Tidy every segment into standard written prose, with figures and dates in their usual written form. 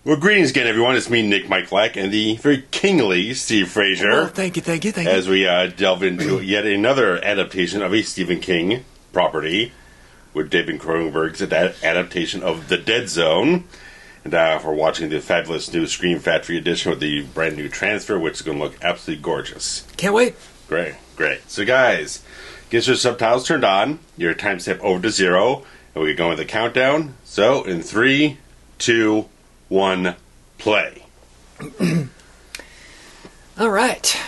Well, greetings again, everyone. It's me, Nick Michalak, and the very kingly Steve Frazier. Well, thank you. As we delve into yet another adaptation of a Stephen King property with David Cronenberg's adaptation of The Dead Zone. And we're watching the fabulous new Scream Factory edition with the brand new transfer, which is going to look absolutely gorgeous. Can't wait. Great. So, guys, get your subtitles turned on, your timestamp over to 0, and we go with the countdown. So, in 3, 2, 1, play. All right.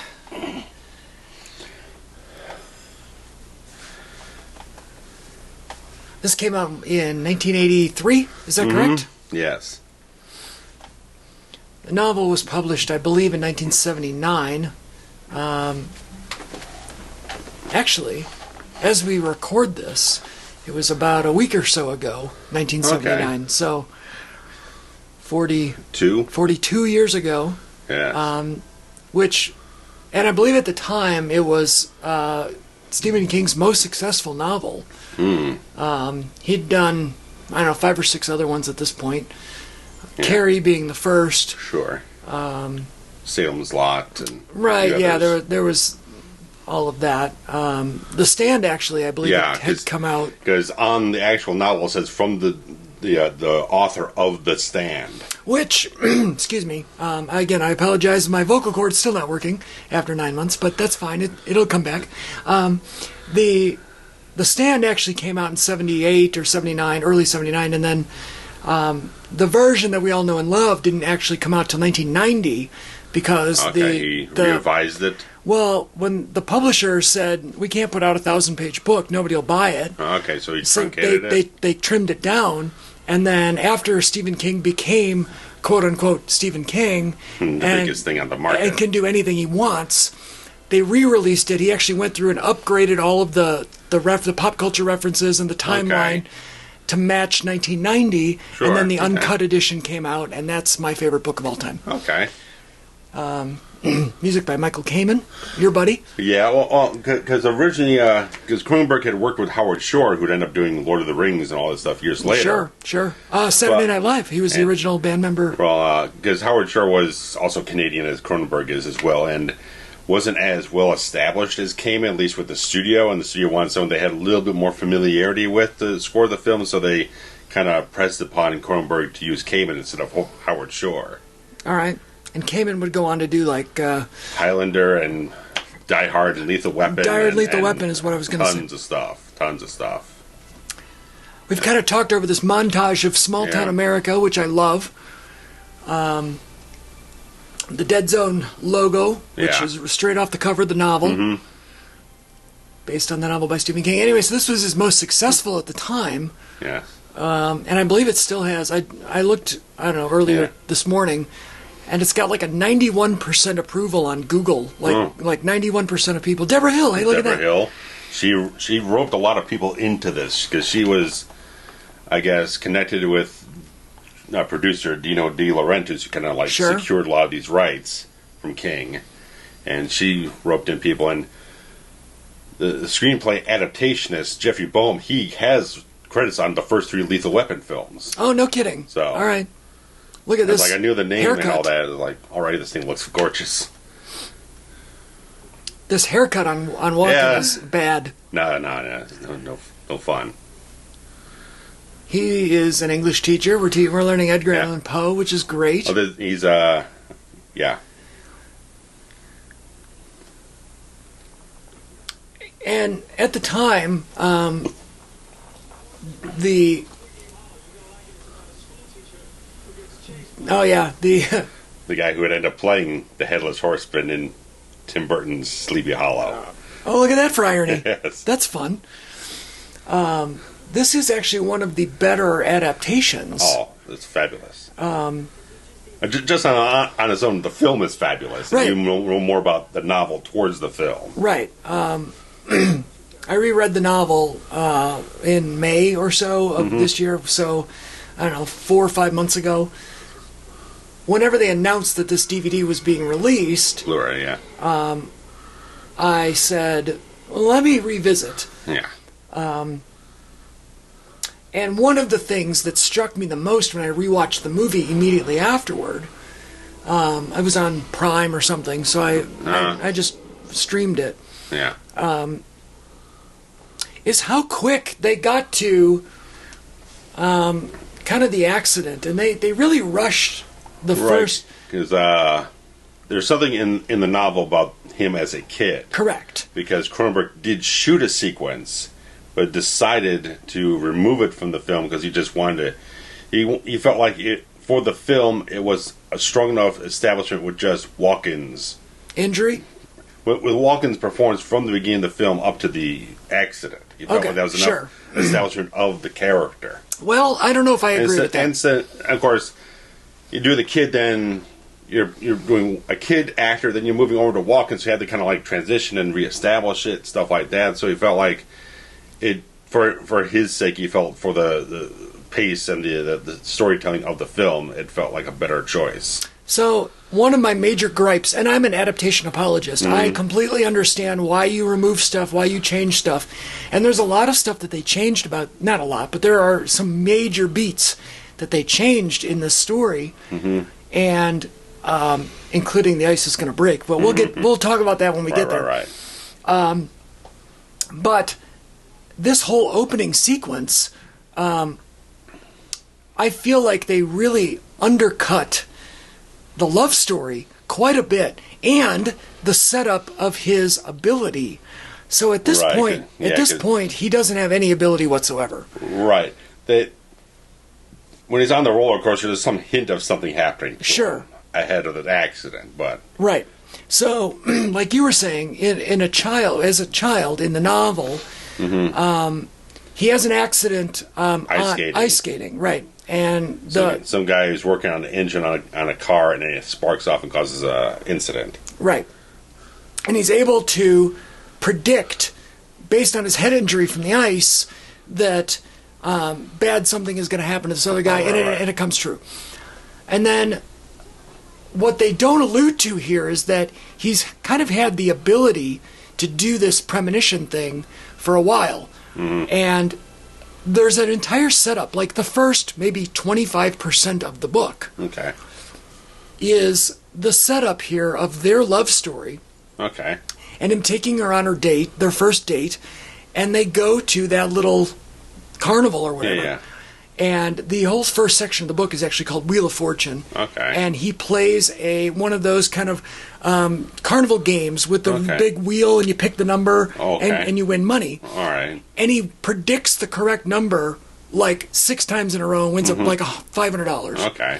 This came out in 1983, is that correct? Yes. The novel was published, I believe, in 1979. Actually, as we record this, it was about a week or so ago, 1979. Okay. So, 42 years ago. Yeah. Which, and I believe at the time, it was Stephen King's most successful novel. He'd done, 5 or 6 other ones at this point. Yeah. Carrie being the first. Sure. Salem's Lot. And right, yeah, there was all of that. The Stand, actually, I believe, had come out. Because on the actual novel, it says from the author of The Stand. Which, excuse me, again, I apologize, my vocal cord's still not working after 9 months, but that's fine, it'll come back. The Stand actually came out in 78 or 79, early 79, and then the version that we all know and love didn't actually come out till 1990, because he revised it? Well, when the publisher said, we can't put out a 1,000-page book, nobody will buy it. Okay, so he truncated it? They trimmed it down, and then after Stephen King became, quote-unquote, Stephen King, the biggest thing on the market, and can do anything he wants, they re-released it. He actually went through and upgraded all of the pop culture references and the timeline to match 1990, and then the uncut edition came out, and that's my favorite book of all time. Okay. Music by Michael Kamen, your buddy. Yeah, well, because originally, because Cronenberg had worked with Howard Shore, who'd end up doing Lord of the Rings and all this stuff years later. Sure. Saturday Night Live. He was the original band member. Well, because Howard Shore was also Canadian as Cronenberg is as well, and wasn't as well established as Kamen, at least with the studio, and the studio wanted someone they had a little bit more familiarity with the score of the film, so they kind of pressed upon Cronenberg to use Kamen instead of Howard Shore. All right. And Kamen would go on to do like Highlander and Die Hard and Lethal Weapon. Die Hard and Lethal Weapon is what I was going to say. Tons of stuff. We've kind of talked over this montage of small town America, which I love. The Dead Zone logo, which is straight off the cover of the novel, based on the novel by Stephen King. Anyway, so this was his most successful at the time. Yeah. And I believe it still has. I looked, earlier this morning. And it's got like a 91% approval on Google. Like 91% of people. Deborah Hill, hey, look at that. Deborah Hill. She roped a lot of people into this because she was, I guess, connected with producer Dino De Laurentiis, who kind of secured a lot of these rights from King. And she roped in people. And the screenplay adaptationist, Jeffrey Boehm, he has credits on the first 3 Lethal Weapon films. Oh, no kidding. So, all right. Look at this. I knew the name haircut. And all that. I was like, alright, this thing looks gorgeous. This haircut on Walken is bad. No fun. He is an English teacher. We're learning Edgar Allan Poe, which is great. Oh, he's And at the time, the guy who would end up playing the Headless Horseman in Tim Burton's Sleepy Hollow. Oh, look at that for irony. Yes. That's fun. This is actually one of the better adaptations. Oh, it's fabulous. Just on its own, the film is fabulous. Right. You know more about the novel towards the film. Right. I reread the novel in May or so of this year, so, 4 or 5 months ago. Whenever they announced that this DVD was being released... Blu-ray, yeah. I said, well, let me revisit. Yeah. And one of the things that struck me the most when I rewatched the movie immediately afterward, I was on Prime or something, so I just streamed it. Yeah. Is how quick they got to kind of the accident, and they really rushed the first. Because there's something in the novel about him as a kid. Correct. Because Cronenberg did shoot a sequence, but decided to remove it from the film because he just wanted to. He felt like for the film it was a strong enough establishment with just Walken's injury. With Walken's performance from the beginning of the film up to the accident. He felt like that was enough establishment of the character. Well, I don't know if I agree with that. And so, of course, you do the kid, then you're doing a kid actor, then you're moving over to Walken, so you had to kind of like transition and reestablish it, stuff like that. So he felt like it, for his sake, he felt for the pace and the storytelling of the film, it felt like a better choice. So one of my major gripes, and I'm an adaptation apologist, I completely understand why you remove stuff, why you change stuff. And there's a lot of stuff that they changed about, not a lot, but there are some major beats that they changed in this story, and including the ice is going to break. But we'll talk about that when we get there. Right. But this whole opening sequence, I feel like they really undercut the love story quite a bit, and the setup of his ability. So at this point, he doesn't have any ability whatsoever. Right. When he's on the roller coaster, there's some hint of something happening to him ahead of the accident, but right. So, like you were saying, as a child in the novel, he has an accident ice skating, right? And some guy who's working on the engine on a car, and it sparks off and causes an incident. Right. And he's able to predict, based on his head injury from the ice, that bad something is going to happen to this other guy, and it comes true. And then what they don't allude to here is that he's kind of had the ability to do this premonition thing for a while. And there's an entire setup, like the first maybe 25% of the book is the setup here of their love story. Okay. And him taking her on her date, their first date, and they go to that little carnival or whatever. Yeah. And the whole first section of the book is actually called Wheel of Fortune. Okay. And he plays one of those kind of carnival games with the big wheel, and you pick the number, and you win money. All right. And he predicts the correct number like 6 times in a row and wins up like $500. Okay.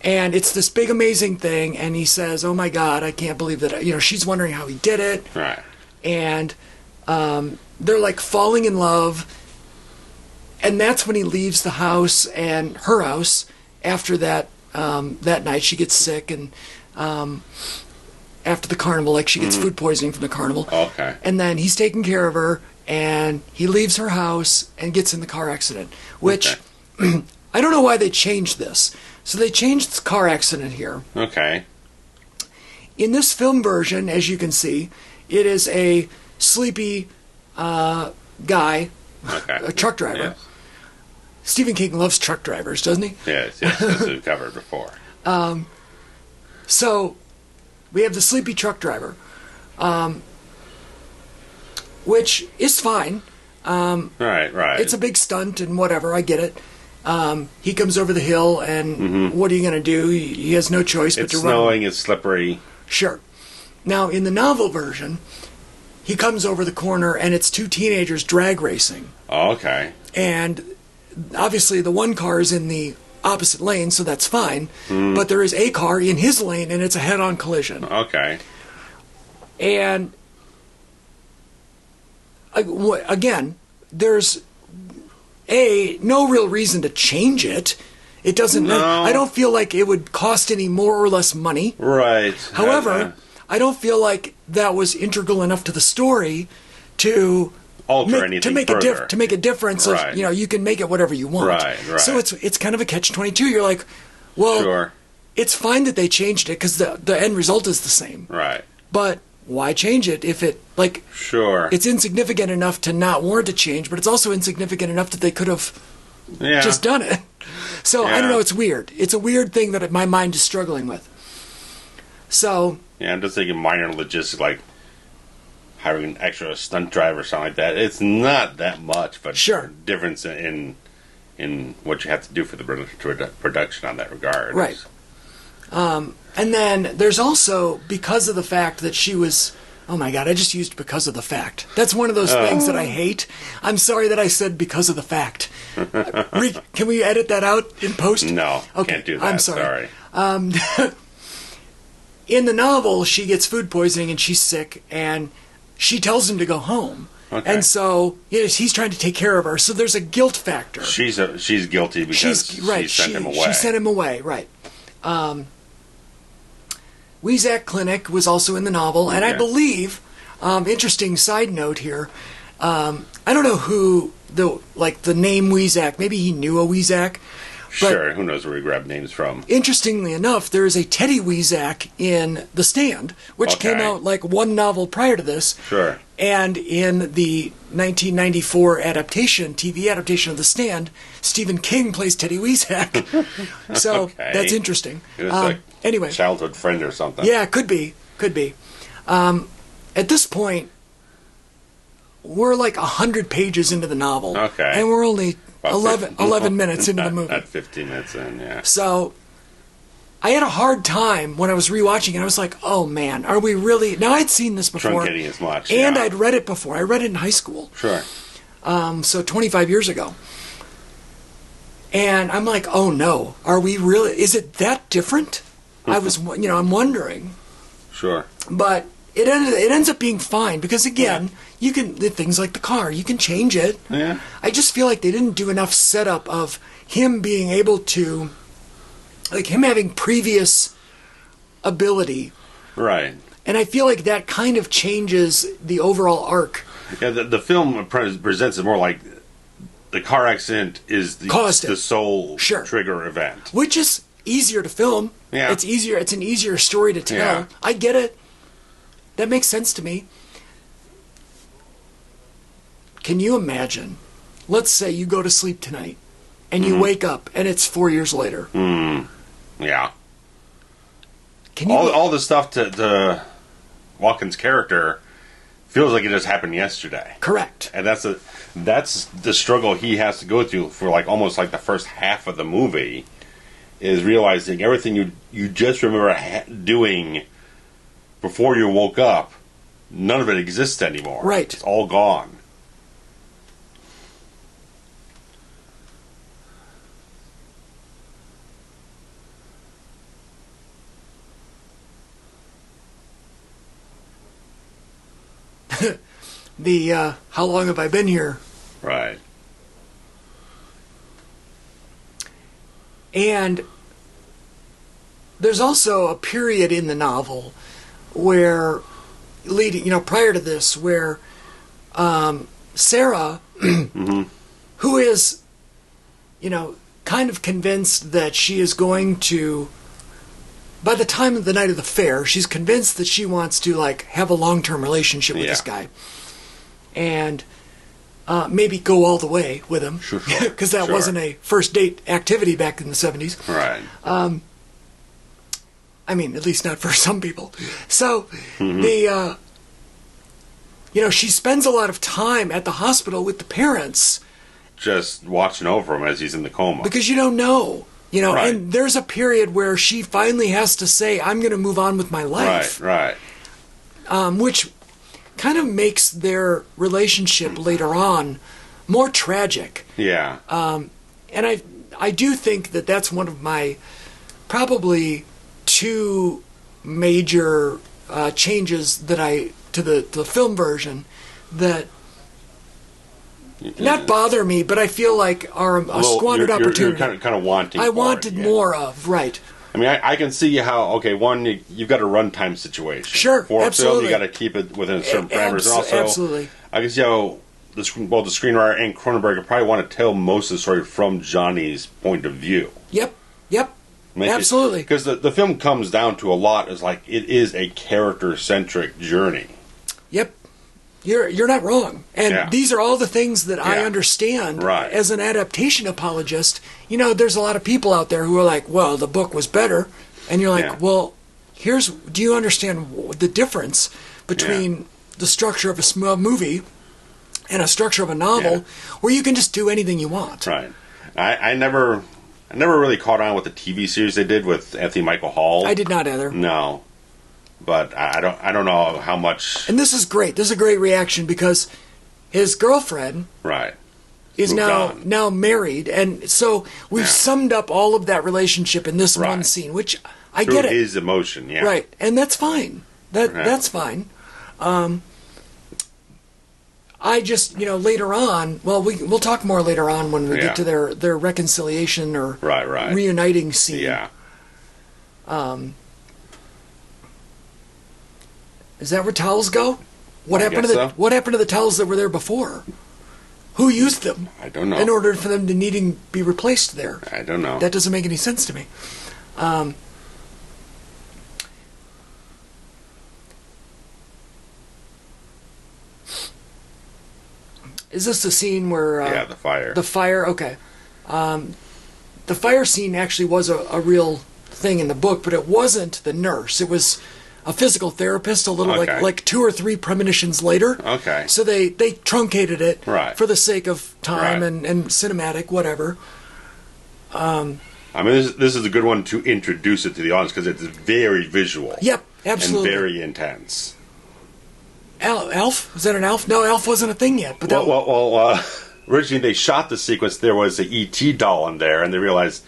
And it's this big, amazing thing, and he says, "Oh my God, I can't believe that." She's wondering how he did it. Right. And they're like falling in love. And that's when he leaves the house, and her house, after that that night. She gets sick, and after the carnival, like she gets food poisoning from the carnival. Okay. And then he's taking care of her, and he leaves her house and gets in the car accident, which I don't know why they changed this. So they changed the car accident here. Okay. In this film version, as you can see, it is a sleepy guy, a truck driver. Yes. Stephen King loves truck drivers, doesn't he? Yes, as we've covered before. So we have the sleepy truck driver, which is fine. Right. It's a big stunt and whatever, I get it. He comes over the hill, and what are you going to do? He has no choice but to run. It's snowing, it's slippery. Sure. Now, in the novel version, he comes over the corner, and it's 2 teenagers drag racing. Oh, okay. And obviously the one car is in the opposite lane, so that's fine. But there is a car in his lane, and it's a head-on collision. Okay. And again, there's no real reason to change it. It doesn't. No. I don't feel like it would cost any more or less money. Right. However, I don't feel like that was integral enough to the story to alter anything to make further. to make a difference. Right. You can make it whatever you want. Right. So it's kind of a catch-22. You're like, well, sure. It's fine that they changed it because the end result is the same. Right. But why change it if sure. It's insignificant enough to not warrant a change, but it's also insignificant enough that they could have just done it. So I don't know. It's weird. It's a weird thing that my mind is struggling with. So yeah, I'm just thinking minor logistics, like hiring an extra stunt driver or something like that. It's not that much, but difference in what you have to do for the production on that regard. Right. And then there's also, because of the fact that she was... Oh my God, I just used because of the fact. That's one of those things that I hate. I'm sorry that I said because of the fact. Can we edit that out in post? No, can't do that. I'm sorry. In the novel, she gets food poisoning and she's sick, and she tells him to go home. Okay. And so he's trying to take care of her. So there's a guilt factor. She's guilty because she sent him away. She sent him away, right. Weizak Clinic was also in the novel, and I believe, interesting side note here, I don't know who, the name Weizak, maybe he knew a Weizak. Sure, who knows where he grabbed names from. Interestingly enough, there is a Teddy Weizak in The Stand, which came out like one novel prior to this. Sure. And in the 1994 TV adaptation of The Stand, Stephen King plays Teddy Weizak. So that's interesting. Anyway, childhood friend or something. Yeah, could be. At this point, we're like 100 pages into the novel. Okay. And we're only 11 minutes into the movie. Not 15 minutes in, yeah. So I had a hard time when I was rewatching it. I was like, oh man, are we really... Now, I'd seen this before. Truncating as much, and I'd read it before. I read it in high school. Sure. So 25 years ago. And I'm like, oh no, are we really... Is it that different? I'm wondering. Sure. But it ends up being fine because, again, you can... Things like the car, you can change it. Yeah. I just feel like they didn't do enough setup of him being able to... Like him having previous ability. Right. And I feel like that kind of changes the overall arc. Yeah, the film presents it more like the car accident is the sole trigger event. Which is easier to film. Yeah. It's easier. It's an easier story to tell. Yeah. I get it. That makes sense to me. Can you imagine? Let's say you go to sleep tonight and you wake up and it's 4 years later. Yeah. Can you all the stuff to Walken's character feels like it just happened yesterday. Correct. And that's the struggle he has to go through for almost like the first half of the movie, is realizing everything you just remember doing before you woke up, none of it exists anymore. Right. It's all gone. How long have I been here? Right. And there's also a period in the novel where, prior to this, where Sarah, who is, kind of convinced that she is going to, by the time of the night of the fair, she's convinced that she wants to, have a long-term relationship with this guy. And maybe go all the way with him. Sure. Because that wasn't a first date activity back in the 70s. Right. At least not for some people. So, she spends a lot of time at the hospital with the parents. Just watching over him as he's in the coma. Because you don't know. Right. And there's a period where she finally has to say, I'm going to move on with my life. Right. Which kind of makes their relationship later on more tragic. Yeah. And I do think that that's one of my probably two major changes that to the film version that not bother me, but I feel like are a squandered opportunity. You're kind of wanting. I wanted more of, right. I can see how, one, you've got a runtime situation. Sure, for absolutely. Film, you got to keep it within certain parameters. And also, absolutely. I can see how the screenwriter and Cronenberg probably want to tell most of the story from Johnny's point of view. Yep, absolutely. Because the film comes down to a lot, it is a character-centric journey. Yep. You're not wrong. And these are all the things that I understand as an adaptation apologist. You know, there's a lot of people out there who are like, well, the book was better. And you're like, well, do you understand the difference between the structure of a movie and a structure of a novel where you can just do anything you want? Right. I never really caught on with the TV series they did with Anthony Michael Hall. I did not either. No. But I don't know how much. And this is great. This is a great reaction because his girlfriend is now married, and so we've summed up all of that relationship in this one scene, which I get it. His emotion, right, and that's fine. That's fine. I just later on. Well, we'll talk more later on when we get to their reconciliation or reuniting scene. Yeah. Is that where towels go? What happened to the towels that were there before? Who used them? I don't know. In order for them to needing be replaced there. I don't know. That doesn't make any sense to me. Is this the scene where... the fire. The fire, okay. The fire scene actually was a real thing in the book, but it wasn't the nurse. It was a physical therapist a little like 2 or 3 premonitions later. Okay. So they truncated it for the sake of time and cinematic, whatever. I mean, this is a good one to introduce it to the audience because it's very visual. Yep, absolutely. And very intense. Alf? Was that an Alf? No, Alf wasn't a thing yet. But originally they shot the sequence. There was a E.T. doll in there, and they realized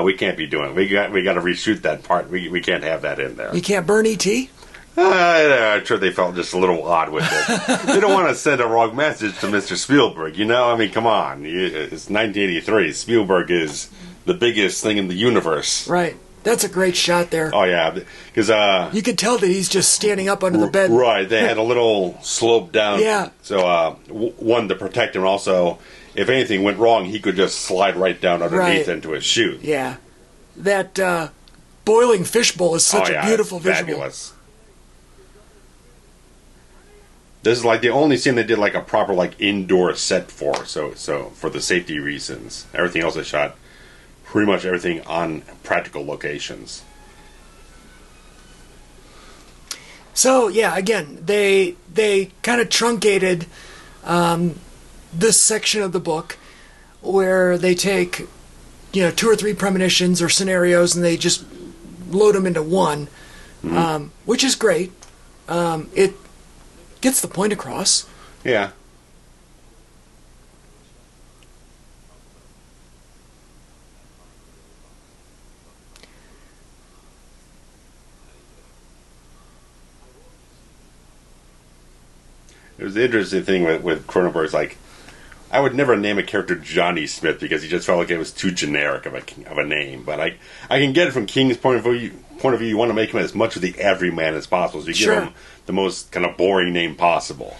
we can't be doing it. We got to reshoot that part. We can't have that in there. You can't burn E.T.? I'm sure they felt just a little odd with it. They don't want to send a wrong message to Mr. Spielberg. I mean, come on. It's 1983. Spielberg is the biggest thing in the universe. Right. That's a great shot there. Oh, yeah. Because you could tell that he's just standing up under the bed. Right. They had a little slope down. Yeah. So, one, to protect him. Also, if anything went wrong, he could just slide right down underneath into his chute. Yeah. That boiling fishbowl is such a beautiful visual. Fabulous. This is like the only scene they did like a proper indoor set for. So for the safety reasons. Everything else they shot. Pretty much everything on practical locations. So yeah, again, they kind of truncated this section of the book where they take 2 or 3 premonitions or scenarios and they just load them into one, which is great. It gets the point across. Yeah. It was the interesting thing with Cronenberg's I would never name a character Johnny Smith because he just felt like it was too generic of a name. But I can get it from King's point of view. You want to make him as much of the everyman as possible, so you give him the most kind of boring name possible.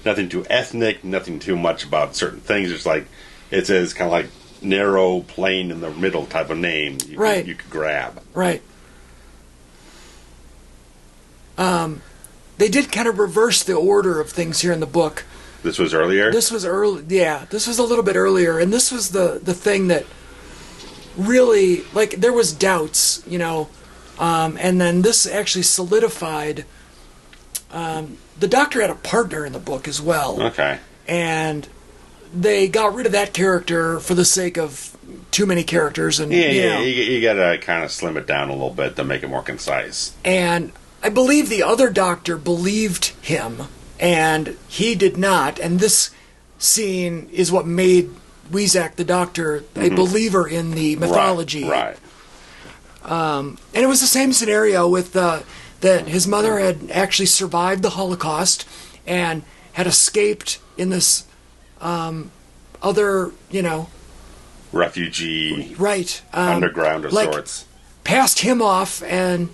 Nothing too ethnic, nothing too much about certain things. Just it's as kind of narrow, plain in the middle type of name you could grab. Right. They did kind of reverse the order of things here in the book. This was earlier? This was early. Yeah, this was a little bit earlier, and this was the thing that really there was doubts, and then this actually solidified. The Doctor had a partner in the book as well. Okay. And they got rid of that character for the sake of too many characters, and you got to kind of slim it down a little bit to make it more concise. And I believe the other Doctor believed him, and he did not. And this scene is what made Weizak the Doctor a believer in the mythology. Right. And it was the same scenario with that his mother had actually survived the Holocaust and had escaped in this other, refugee, underground of sorts. Passed him off, and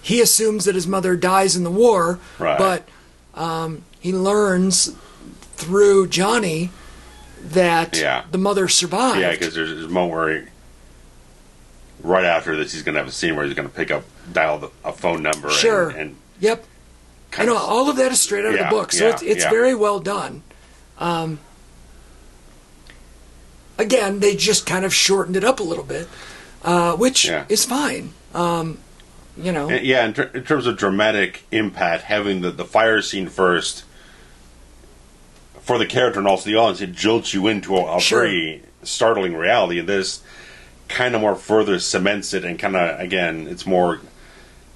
he assumes that his mother dies in the war, but he learns through Johnny that the mother survived. Yeah, because there's a moment where right after this, he's going to have a scene where he's going to dial a phone number. Sure. And yep. I know all of that is straight out of the book, so it's very well done. Again, they just kind of shortened it up a little bit, which is fine. In terms of dramatic impact, having the fire scene first for the character and also the audience, it jolts you into a very startling reality, and this kind of more further cements it, and kind of, again, it's more,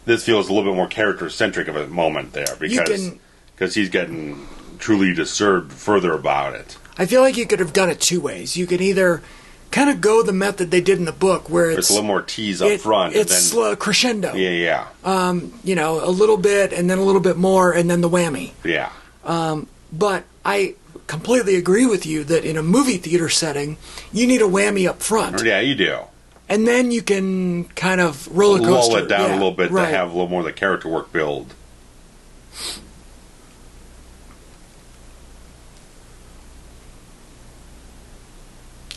this feels a little bit more character-centric of a moment there, because he's getting truly disturbed further about it. I feel like you could have done it two ways. You could either kind of go the method they did in the book, where it's a little more tease up front. It's slow, crescendo. Yeah. A little bit, and then a little bit more, and then the whammy. Yeah. But I completely agree with you that in a movie theater setting, you need a whammy up front. Yeah, you do. And then you can kind of roller coaster. Lull it down a little bit to have a little more of the character work build.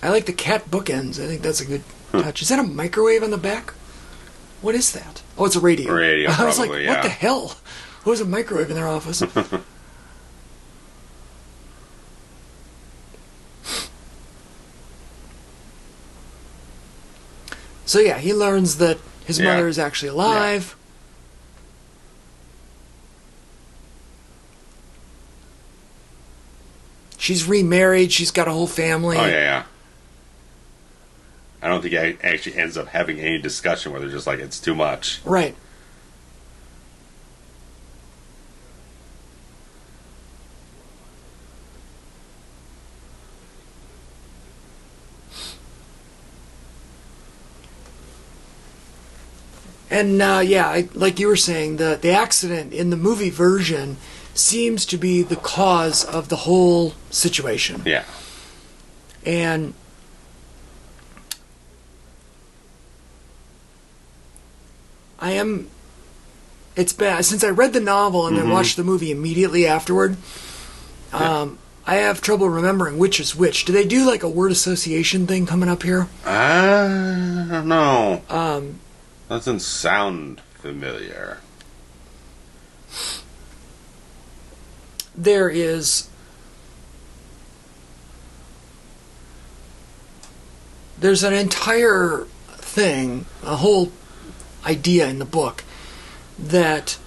I like the cat bookends. I think that's a good touch. Is that a microwave on the back? What is that? Oh, it's a radio. I was like, what the hell? Who has a microwave in their office? So yeah, he learns that his mother is actually alive. She's remarried. She's got a whole family. Oh, yeah. I don't think he actually ends up having any discussion where they're just like, it's too much. Right. And, like you were saying, the accident in the movie version seems to be the cause of the whole situation. Yeah. And it's bad. Since I read the novel and then watched the movie immediately afterward, I have trouble remembering which is which. Do they do like a word association thing coming up here? I don't know. Doesn't sound familiar. There's an entire thing, a whole idea in the book that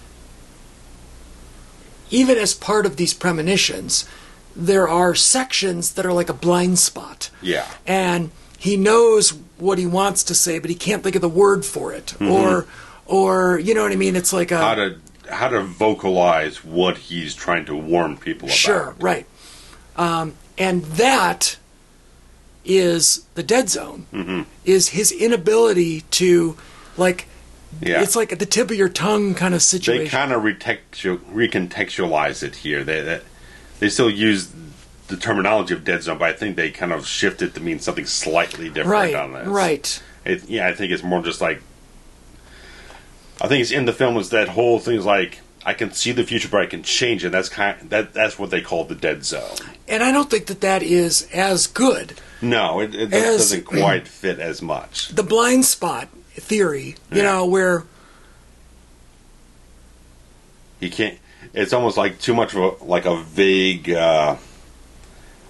even as part of these premonitions, there are sections that are like a blind spot. Yeah. And he knows what he wants to say, but he can't think of the word for it. Or you know what I mean? It's like how to vocalize what he's trying to warn people about. Sure, right. And that is the dead zone. Is his inability to, like, it's like at the tip of your tongue kind of situation. They kind of recontextualize it here. They still use the terminology of dead zone, but I think they kind of shift it to mean something slightly different on this. Right. I think it's more just like, I think it's in the film is that whole thing is like, I can see the future, but I can change it. That's what they call the dead zone. And I don't think that is as good. No, it doesn't quite fit as much. The blind spot theory, where he can't. It's almost like too much of a vague,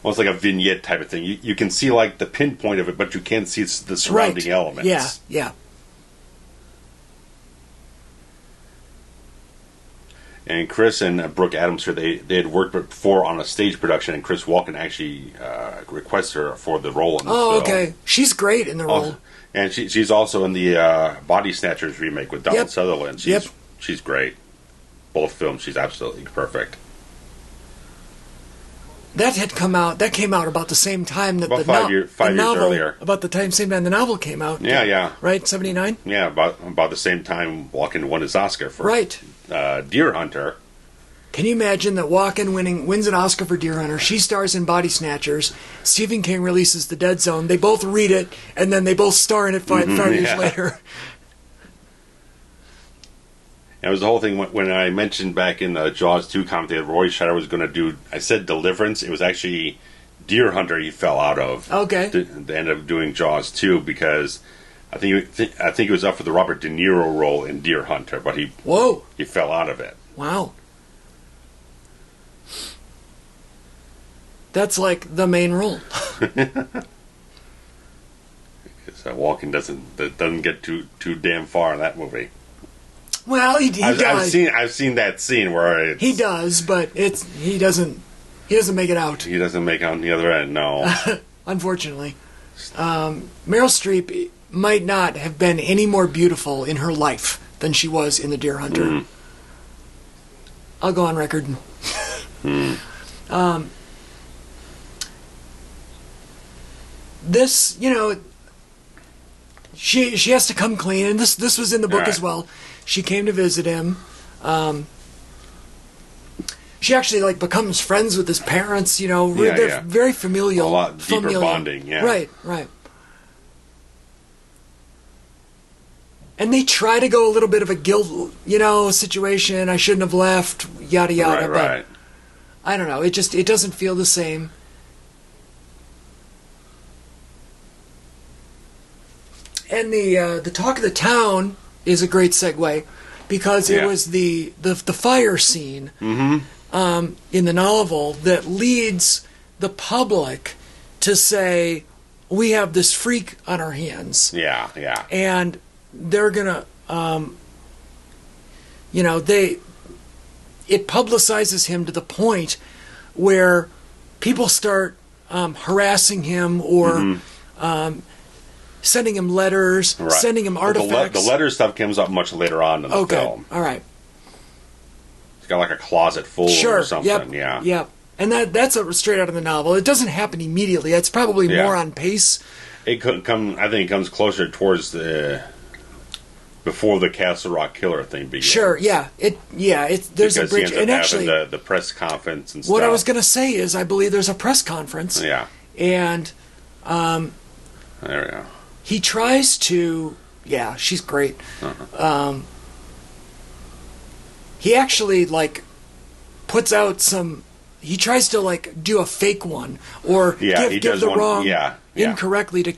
almost like a vignette type of thing. You can see like the pinpoint of it, but you can't see the surrounding elements. Yeah. And Chris and Brooke Adams here, they had worked before on a stage production, and Chris Walken actually requested her for the role in this film. Okay. She's great in the role. And she's also in the Body Snatchers remake with Donald Sutherland. She's great. Both films, she's absolutely perfect. That came out about the same time that about 5 years earlier. About the same time the novel came out. Yeah. Right, 79? Yeah, about the same time Walken won his Oscar for Deer Hunter. Can you imagine that Walken wins an Oscar for Deer Hunter? She stars in Body Snatchers. Stephen King releases The Dead Zone. They both read it, and then they both star in it 5 years later. It was the whole thing when I mentioned back in the Jaws 2 commentary that Roy Scheider was going to do, I said Deliverance. It was actually Deer Hunter he fell out of. Okay. They ended up doing Jaws 2 because I think it was up for the Robert De Niro role in Deer Hunter, but he fell out of it. Wow. That's like the main role. So Walken doesn't get too damn far in that movie. Well, he does. I've seen that scene where he does, but he doesn't make it out. He doesn't make it on the other end. No, unfortunately. Meryl Streep might not have been any more beautiful in her life than she was in The Deer Hunter. Mm. I'll go on record. This, she has to come clean, and this was in the book as well. She came to visit him. She actually becomes friends with his parents. They're very familial. A lot deeper bonding. Yeah. Right. And they try to go a little bit of a guilt, situation. I shouldn't have left. Yada yada. Right. But I don't know. It doesn't feel the same. And the talk of the town is a great segue, because it was the fire scene in the novel that leads the public to say, we have this freak on our hands. Yeah. And they're gonna, it publicizes him to the point where people start harassing him or sending him letters, sending him artifacts. The letter stuff comes up much later on in the film. All right. He's got a closet full or something. Yep. And that's straight out of the novel. It doesn't happen immediately. It's probably more on pace. I think it comes closer towards before the Castle Rock Killer thing begins. Sure, yeah. There's a bridge. And actually, the press conference and stuff. What I was going to say is, I believe there's a press conference. Yeah. And there we go. He tries to. Yeah, she's great. He actually puts out some. He tries to do a fake one or give the wrong incorrectly to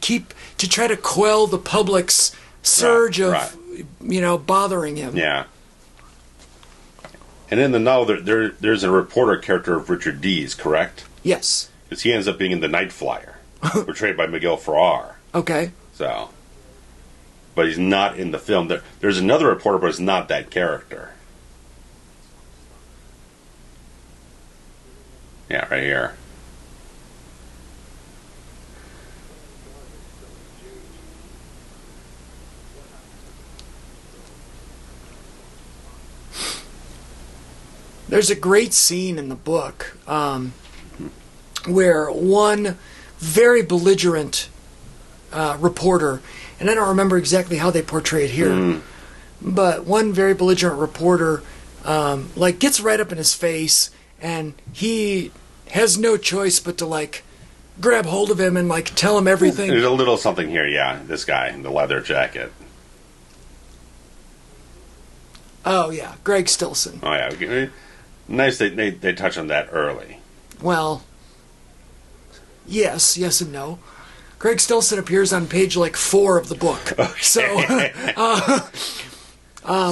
try to quell the public's surge of bothering him. Yeah. And in the novel, there's a reporter character of Richard Dees, correct? Yes. Because he ends up being in The Night Flyer, portrayed by Miguel Ferrer. Okay. So, but he's not in the film. There's another reporter, but it's not that character. Yeah, right here. There's a great scene in the book where one very belligerent reporter, and I don't remember exactly how they portray it here, but one very belligerent reporter gets right up in his face, and he has no choice but to grab hold of him and tell him everything. There's a little something here, this guy in the leather jacket. Oh yeah, Greg Stillson. Oh yeah, nice they touch on that early. Well, yes and no. Greg Stillson appears on page 4 of the book. Okay. So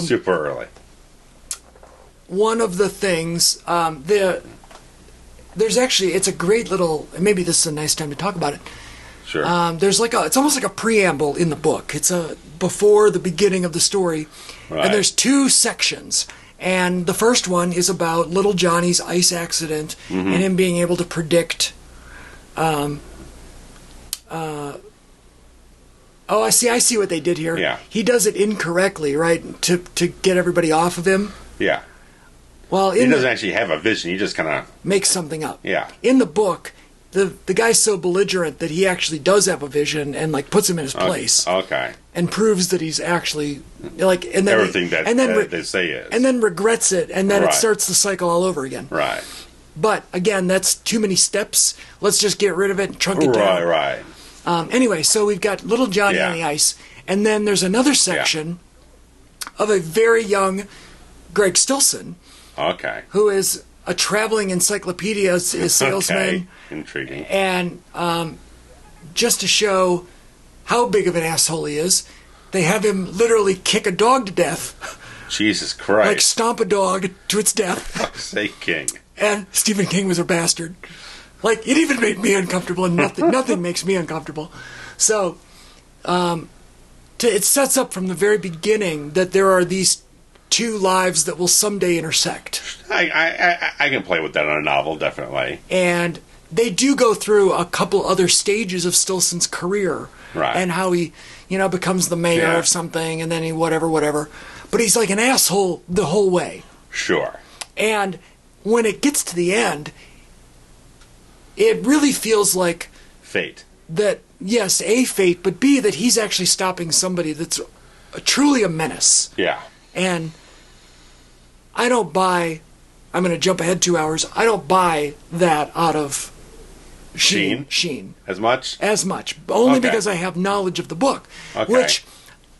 super early. One of the things there's actually, it's a great little, maybe this is a nice time to talk about it. Sure. There's it's almost like a preamble in the book. It's before the beginning of the story. Right. And there's 2 sections. And the first one is about little Johnny's ice accident and him being able to predict. I see what they did here. Yeah. He does it incorrectly, right? To get everybody off of him. Yeah. Well, he doesn't actually have a vision. He just kind of makes something up. Yeah. In the book, the guy's so belligerent that he actually does have a vision and puts him in his place. Okay. And proves that he's actually and then everything they say is. And then regrets it, and then it starts the cycle all over again. Right. But again, that's too many steps. Let's just get rid of it and trunk it down. Right. Anyway, so we've got little Johnny on the ice, and then there's another section of a very young Greg Stillson. Okay. Who is a traveling encyclopedia salesman. Okay. Intriguing. And just to show how big of an asshole he is, they have him literally kick a dog to death. Jesus Christ. Stomp a dog to its death. Say King. And Stephen King was a bastard. Like, it even made me uncomfortable, and nothing makes me uncomfortable. So, it sets up from the very beginning that there are these two lives that will someday intersect. I can play with that in a novel, definitely. And they do go through a couple other stages of Stillson's career. Right. And how he, becomes the mayor of something, and then he whatever. But he's like an asshole the whole way. Sure. And when it gets to the end, it really feels like... Fate. That, yes, A, fate, but B, that he's actually stopping somebody that's truly a menace. Yeah. And I don't buy... I'm going to jump ahead 2 hours. I don't buy that out of Sheen. As much? As much. Only because I have knowledge of the book. Okay. Which,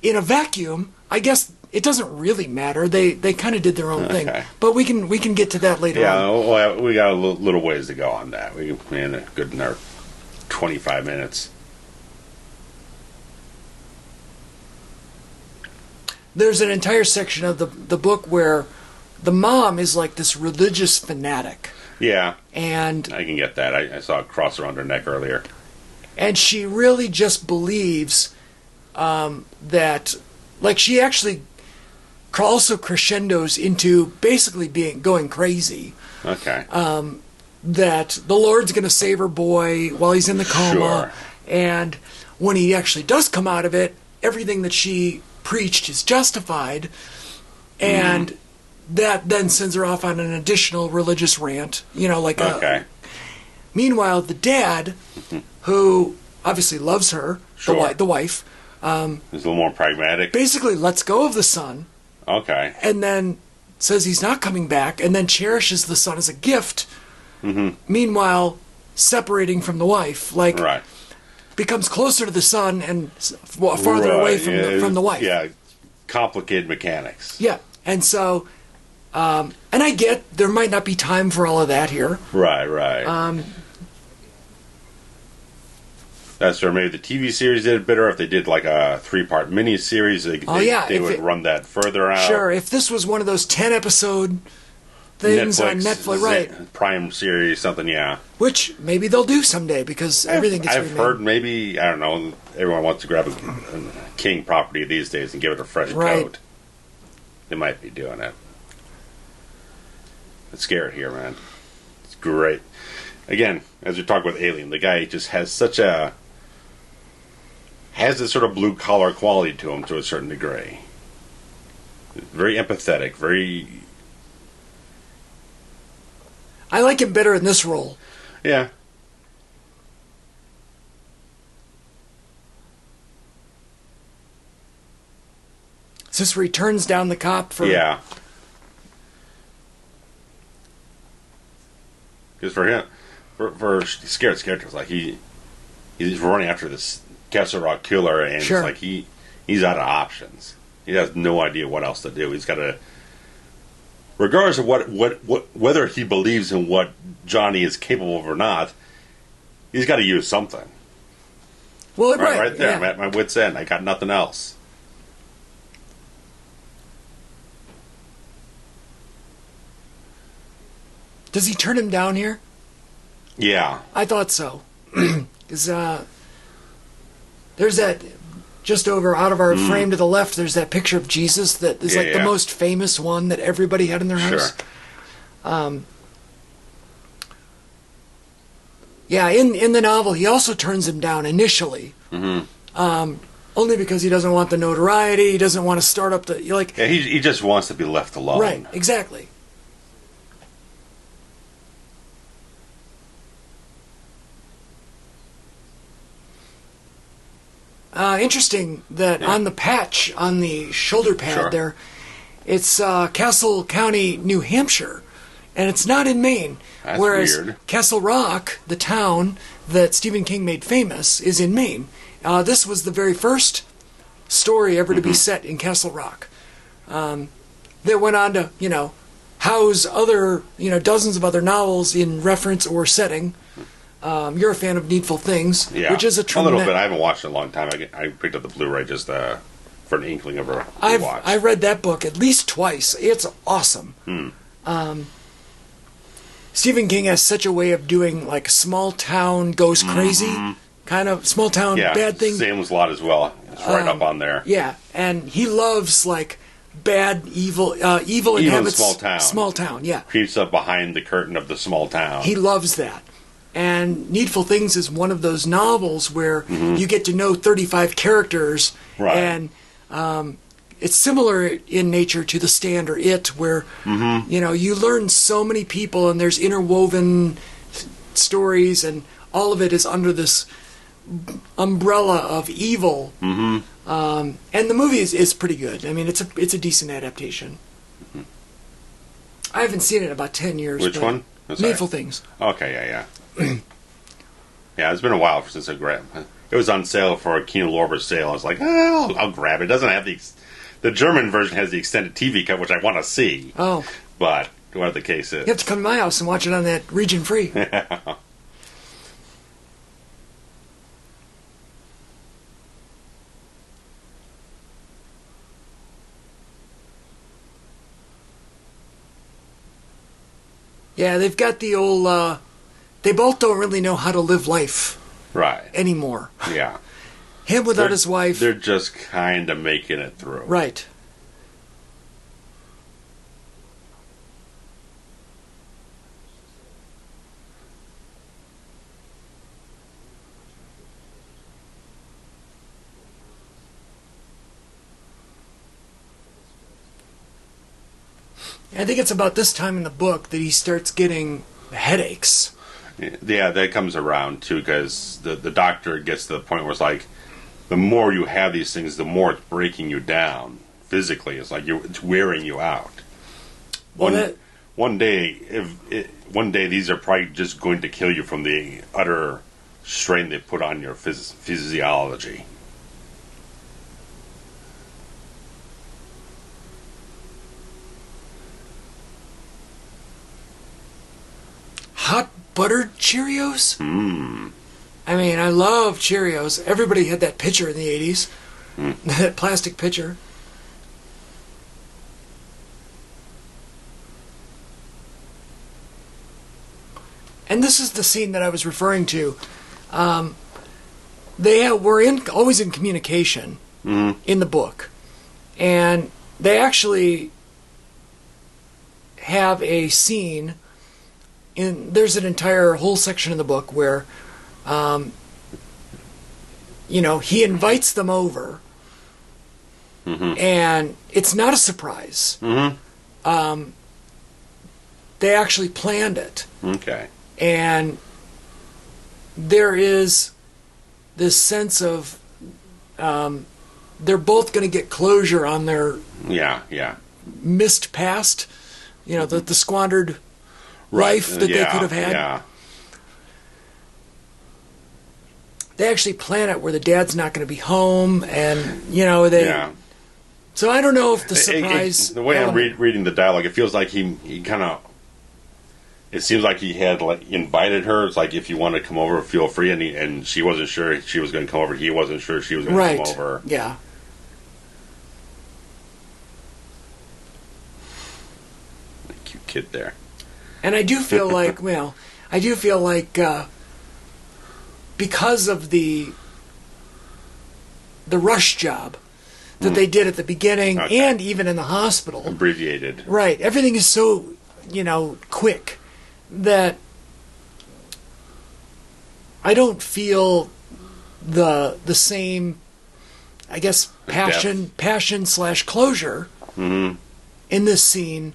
in a vacuum, I guess it doesn't really matter. They kind of did their own thing. But we can get to that later on. Yeah, well, we got a little ways to go on that. We're in a good 25 minutes. There's an entire section of the book where the mom is like this religious fanatic. Yeah. And I can get that. I saw it cross around her neck earlier. And she really just believes that, like, she actually also crescendos into basically going crazy. Okay. That the Lord's going to save her boy while he's in the coma. Sure. And when he actually does come out of it, everything that she preached is justified. And that then sends her off on an additional religious rant. Okay. Meanwhile, the dad, who obviously loves her, Sure. the wife, He's a little more pragmatic. basically lets go of the son. Okay. And then says he's not coming back, and then cherishes the son as a gift. Meanwhile, separating from the wife, Right. becomes closer to the son and farther away from the wife. Yeah, complicated mechanics. Yeah, and so, and I get there might not be time for all of that here. Right. That's where maybe the TV series did it better. If they did like a 3-part mini-series, they would run that further out. Sure, if this was one of those 10-episode things on Netflix, right? Prime series, something, yeah. Which maybe they'll do someday because everything gets I've remade. heard maybe, I don't know, everyone wants to grab a King property these days and give it a fresh coat. They might be doing it. It's Skerritt here, man. It's great. Again, as we talk with Alien, the guy just has this sort of blue collar quality to him to a certain degree. Very empathetic, very... I like him better in this role. Yeah. Is this where he turns down the cop for... Yeah. Because for him, for Skerritt's character, it's like he's running after this Castle Rock killer, and it's like he's out of options. He has no idea what else to do. He's got to... Regardless of whether he believes in what Johnny is capable of or not, he's got to use something. Well, right there, I'm at my wit's end. I got nothing else. Does he turn him down here? Yeah. I thought so. Because there's that, just over out of our frame to the left, there's that picture of Jesus that is the most famous one that everybody had in their house. Yeah, in the novel, he also turns him down initially. Only because he doesn't want the notoriety, he doesn't want to start up the... Yeah, he just wants to be left alone. Right, exactly. Interesting that on the patch, on the shoulder pad there, it's Castle County, New Hampshire, and it's not in Maine. That's whereas weird. Castle Rock, the town that Stephen King made famous, is in Maine. This was the very first story ever to be set in Castle Rock. That went on to, house other, dozens of other novels in reference or setting. You're a fan of Needful Things, which is a little bit. I haven't watched it in a long time. I picked up the Blu-ray just for an inkling of a watch. I read that book at least twice. It's awesome. Stephen King has such a way of doing like small town goes crazy, kind of small town bad thing. Salem's Lot as well. It's right up on there. Yeah, and he loves like bad, evil inhabits small town. Yeah, Creeps up behind the curtain of the small town. He loves that. And Needful Things is one of those novels where you get to know 35 characters, and it's similar in nature to The Stand or It, where you learn so many people and there's interwoven stories, and all of it is under this umbrella of evil. And the movie is pretty good. I mean, it's a decent adaptation. I haven't seen it in about 10 years. Which one? Needful Things. Okay, yeah. Yeah, it's been a while since I grabbed it. It was on sale for a Kino Lorber sale. I was like, I'll grab it. It doesn't have the German version has the extended TV cut, which I want to see. Oh. But whatever the case is. You have to come to my house and watch it on that region free. Yeah, they've got the old, they both don't really know how to live life. Right. Anymore. Yeah. Him without his wife. They're just kind of making it through. Right. I think it's about this time in the book that he starts getting headaches. Yeah, that comes around too, because the doctor gets to the point where it's like, the more you have these things, the more it's breaking you down physically. It's like it's wearing you out. Well, one day these are probably just going to kill you from the utter strain they put on your physiology. Hot buttered Cheerios? I mean, I love Cheerios. Everybody had that pitcher in the 80s. That plastic pitcher. And this is the scene that I was referring to. They were always in communication in the book. And they actually have a scene... there's an entire whole section in the book where, he invites them over, and it's not a surprise. They actually planned it. Okay. And there is this sense of they're both going to get closure on their missed past, the squandered life that they could have had. Yeah. They actually plan it where the dad's not going to be home, and they. Yeah. So I don't know if the surprise. The way I'm reading the dialogue, it feels like he kind of. It seems like he had invited her. It's like, if you want to come over, feel free. And she wasn't sure she was going to come over. He wasn't sure she was going to come over. Yeah. Cute kid there. And I do feel like, because of the rush job that they did at the beginning and even in the hospital. Abbreviated. Right. Everything is so, quick that I don't feel the same, I guess, passion / closure in this scene.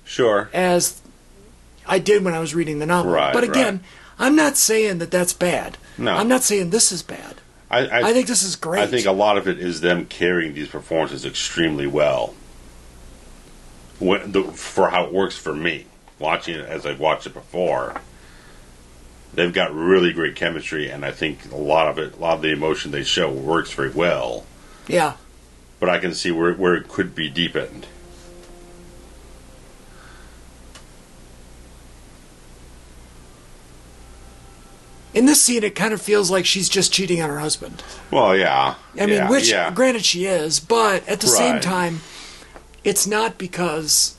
Sure. As I did when I was reading the novel. Right, but again, I'm not saying that that's bad. No. I'm not saying this is bad. I think this is great. I think a lot of it is them carrying these performances extremely well. For how it works for me, watching it as I've watched it before, they've got really great chemistry, and I think a lot of the emotion they show works very well. Yeah. But I can see where it could be deepened. In this scene, it kind of feels like she's just cheating on her husband. Well, yeah. I mean, granted she is, but at the same time, it's not because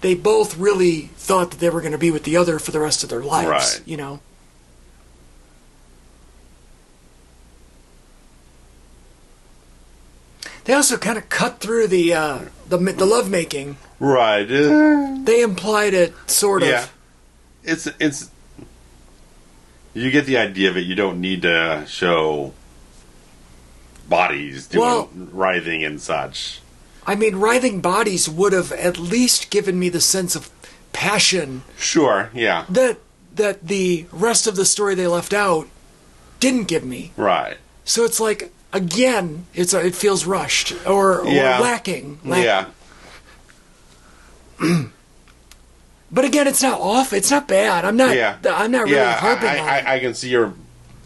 they both really thought that they were going to be with the other for the rest of their lives, right. you know. They also kind of cut through the lovemaking. Right. They implied it, sort of. Yeah. It's. You get the idea of it. You don't need to show bodies doing writhing and such. I mean, writhing bodies would have at least given me the sense of passion. Sure. Yeah. That the rest of the story they left out didn't give me. Right. So it's like, again, it feels rushed or lacking. Yeah. But again, it's not off. It's not bad. I'm not. Yeah. I'm not really harping on it. I can see your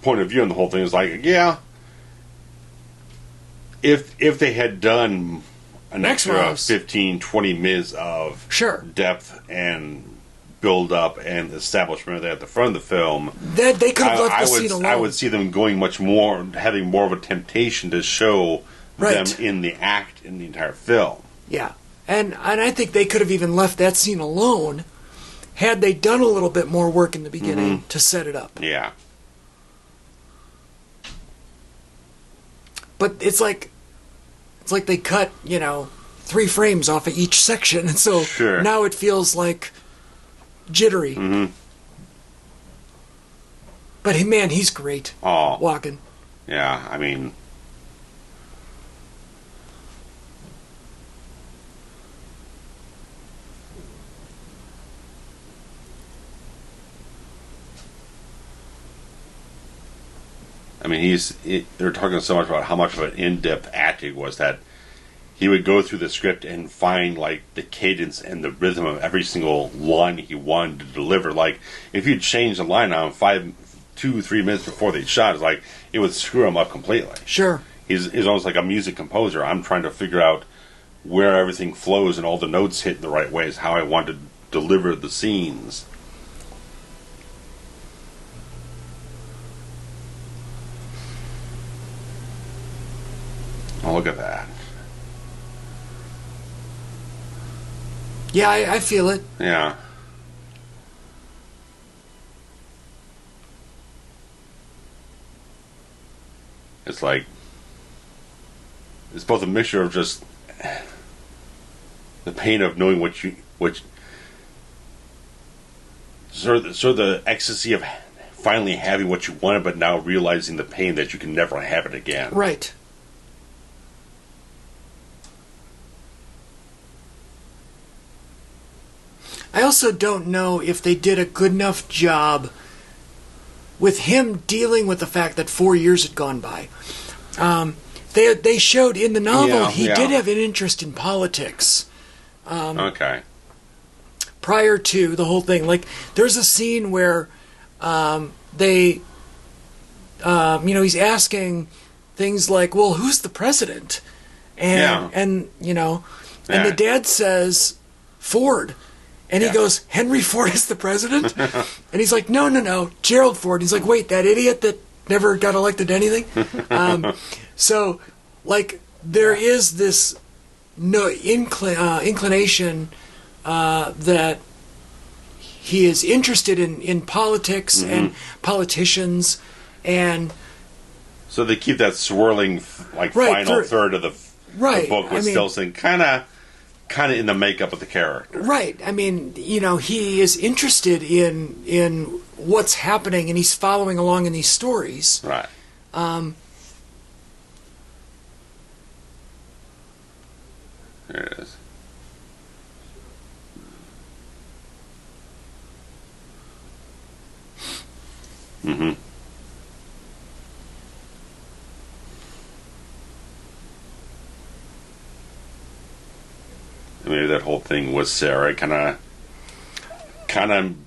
point of view on the whole thing. Is like, yeah, if they had done an extra 15, 20 minutes of depth and build up and establishment at the front of the film, that they could have left the scene alone. I would see them going much more, having more of a temptation to show them in the act in the entire film. Yeah. And I think they could have even left that scene alone had they done a little bit more work in the beginning to set it up. Yeah. But it's like they cut, 3 frames off of each section, and so now it feels like jittery. Mm-hmm. But man, he's great. Oh. Walken. Yeah, I mean, they're talking so much about how much of an in-depth acting was that he would go through the script and find, like, the cadence and the rhythm of every single line he wanted to deliver. Like, if you change the line on 2-3 minutes before they shot, it's like, it would screw him up completely. Sure. He's almost like a music composer. I'm trying to figure out where everything flows and all the notes hit in the right ways, how I want to deliver the scenes. Oh, look at that. Yeah, I feel it. Yeah. It's like, it's both a mixture of just the pain of knowing sort of the ecstasy of finally having what you wanted, but now realizing the pain that you can never have it again. Right. I also don't know if they did a good enough job with him dealing with the fact that 4 years had gone by. They showed in the novel he did have an interest in politics. Okay. Prior to the whole thing, like there's a scene where he's asking things like, "Well, who's the president?" And the dad says Ford. And he goes, "Henry Ford is the president?" And he's like, no, Gerald Ford. He's like, "Wait, that idiot that never got elected to anything?" So, like, there is this inclination that he is interested in politics and politicians. And so they keep that swirling, like, final third of the book with still saying kind of in the makeup of the character. Right. I mean, he is interested in what's happening, and he's following along in these stories. Right. There it is. Mm-hmm. Maybe that whole thing with Sarah kind of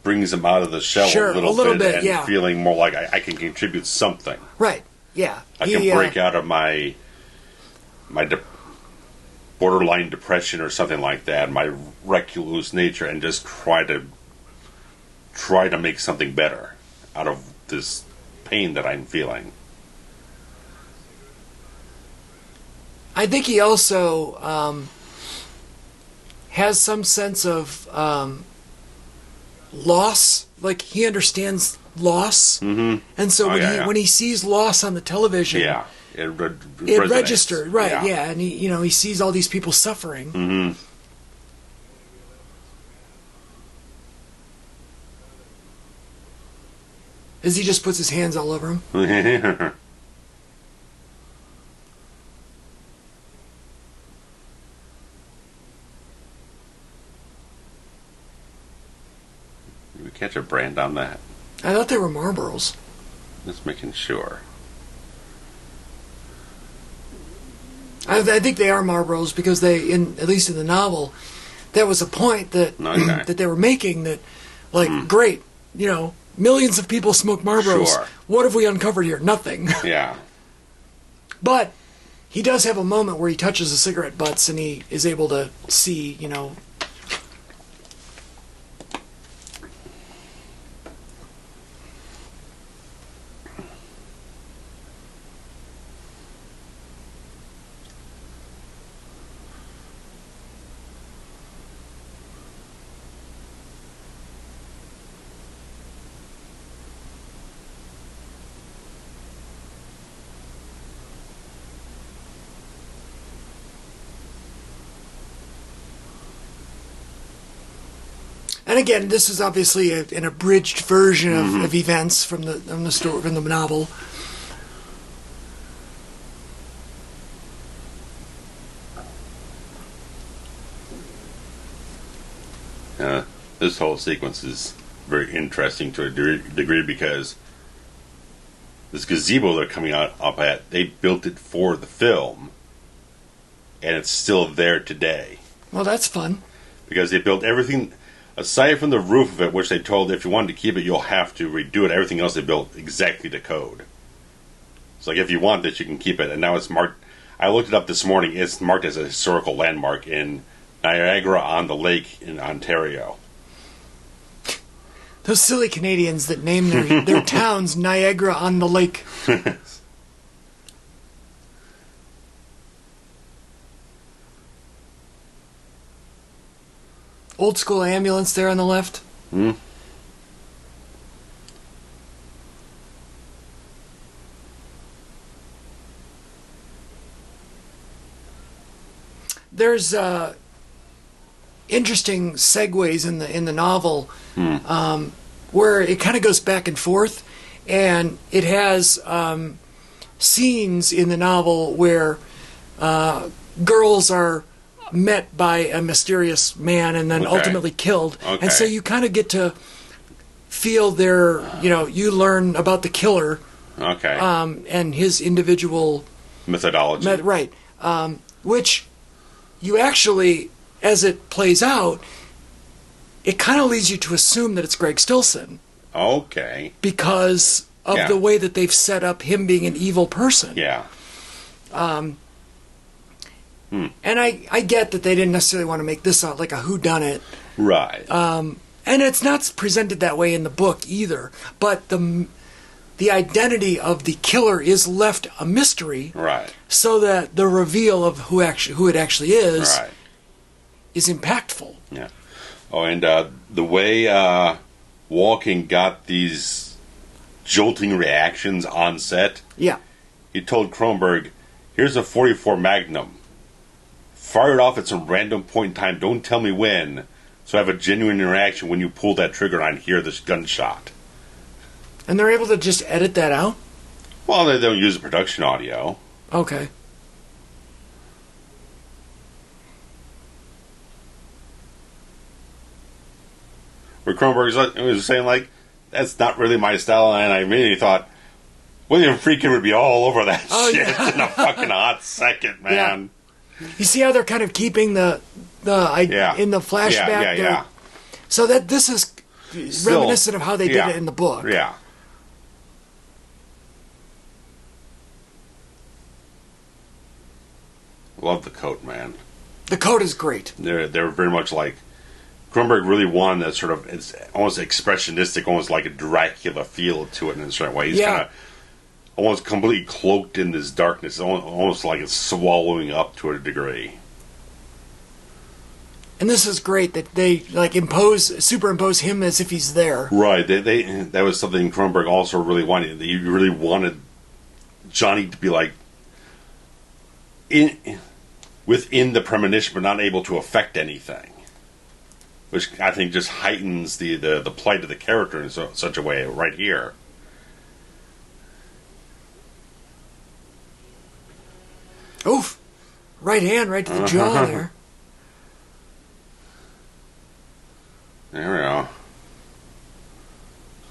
brings him out of the shell a little bit and feeling more like I can contribute something. Right. Yeah. I can break out of my borderline depression or something like that, my recluse nature, and just try to make something better out of this pain that I'm feeling. I think he also has some sense of loss. Like, he understands loss. Mm-hmm. And so when he sees loss on the television, it registers. Right, yeah. And he sees all these people suffering. Mm-hmm. As he just puts his hands all over him. Did we catch a brand on that? I thought they were Marlboros. Just making sure. I think they are Marlboros because at least in the novel, that was a point that that they were making that, like, great, millions of people smoke Marlboros. Sure. What have we uncovered here? Nothing. Yeah. But he does have a moment where he touches the cigarette butts and he is able to see, And again, this is obviously an abridged version of events from the story, from the novel. This whole sequence is very interesting to a degree because this gazebo they're coming up at, they built it for the film, and it's still there today. Well, that's fun. Because they built everything... Aside from the roof of it, which they told if you wanted to keep it, you'll have to redo it. Everything else they built exactly to code. It's like, if you want this, you can keep it. And now it's marked... I looked it up this morning. It's marked as a historical landmark in Niagara-on-the-Lake in Ontario. Those silly Canadians that name their towns Niagara-on-the-Lake. Old school ambulance there on the left. There's interesting segues in the novel where it kind of goes back and forth, and it has scenes in the novel where girls are met by a mysterious man and then ultimately killed. And so you kind of get to feel their, you learn about the killer. And his individual methodology. Right. Which you actually, as it plays out, it kind of leads you to assume that it's Greg Stillson. Okay. Because of the way that they've set up him being an evil person. Yeah. And I get that they didn't necessarily want to make this out like a whodunit. Right. And it's not presented that way in the book either. But the identity of the killer is left a mystery. Right. So that the reveal of who it actually is impactful. Yeah. Oh, and the way Walken got these jolting reactions on set. Yeah. He told Cronenberg, "Here's a .44 Magnum. Fire it off at some random point in time. Don't tell me when. So I have a genuine interaction when you pull that trigger and I hear this gunshot." And they're able to just edit that out? Well, they don't use the production audio. Okay. Where Cronenberg was saying, like, that's not really my style, and I immediately thought, William Friedkin would be all over that shit in a fucking hot second, man. Yeah. You see how they're kind of keeping in the flashback? Yeah. So that this is Still, reminiscent of how they did it in the book. Yeah. Love the coat, man. The coat is great. They're very much like... Cronenberg really wanted that sort of... It's almost expressionistic, almost like a Dracula feel to it in a certain way. He's kind of almost completely cloaked in this darkness. Almost like it's swallowing up to a degree. And this is great that they like superimpose him as if he's there. Right. That was something Cronenberg also really wanted. He really wanted Johnny to be like within the premonition, but not able to affect anything, which I think just heightens the plight of the character in such a way right here. Oof! Right hand, right to the jaw there. There we go.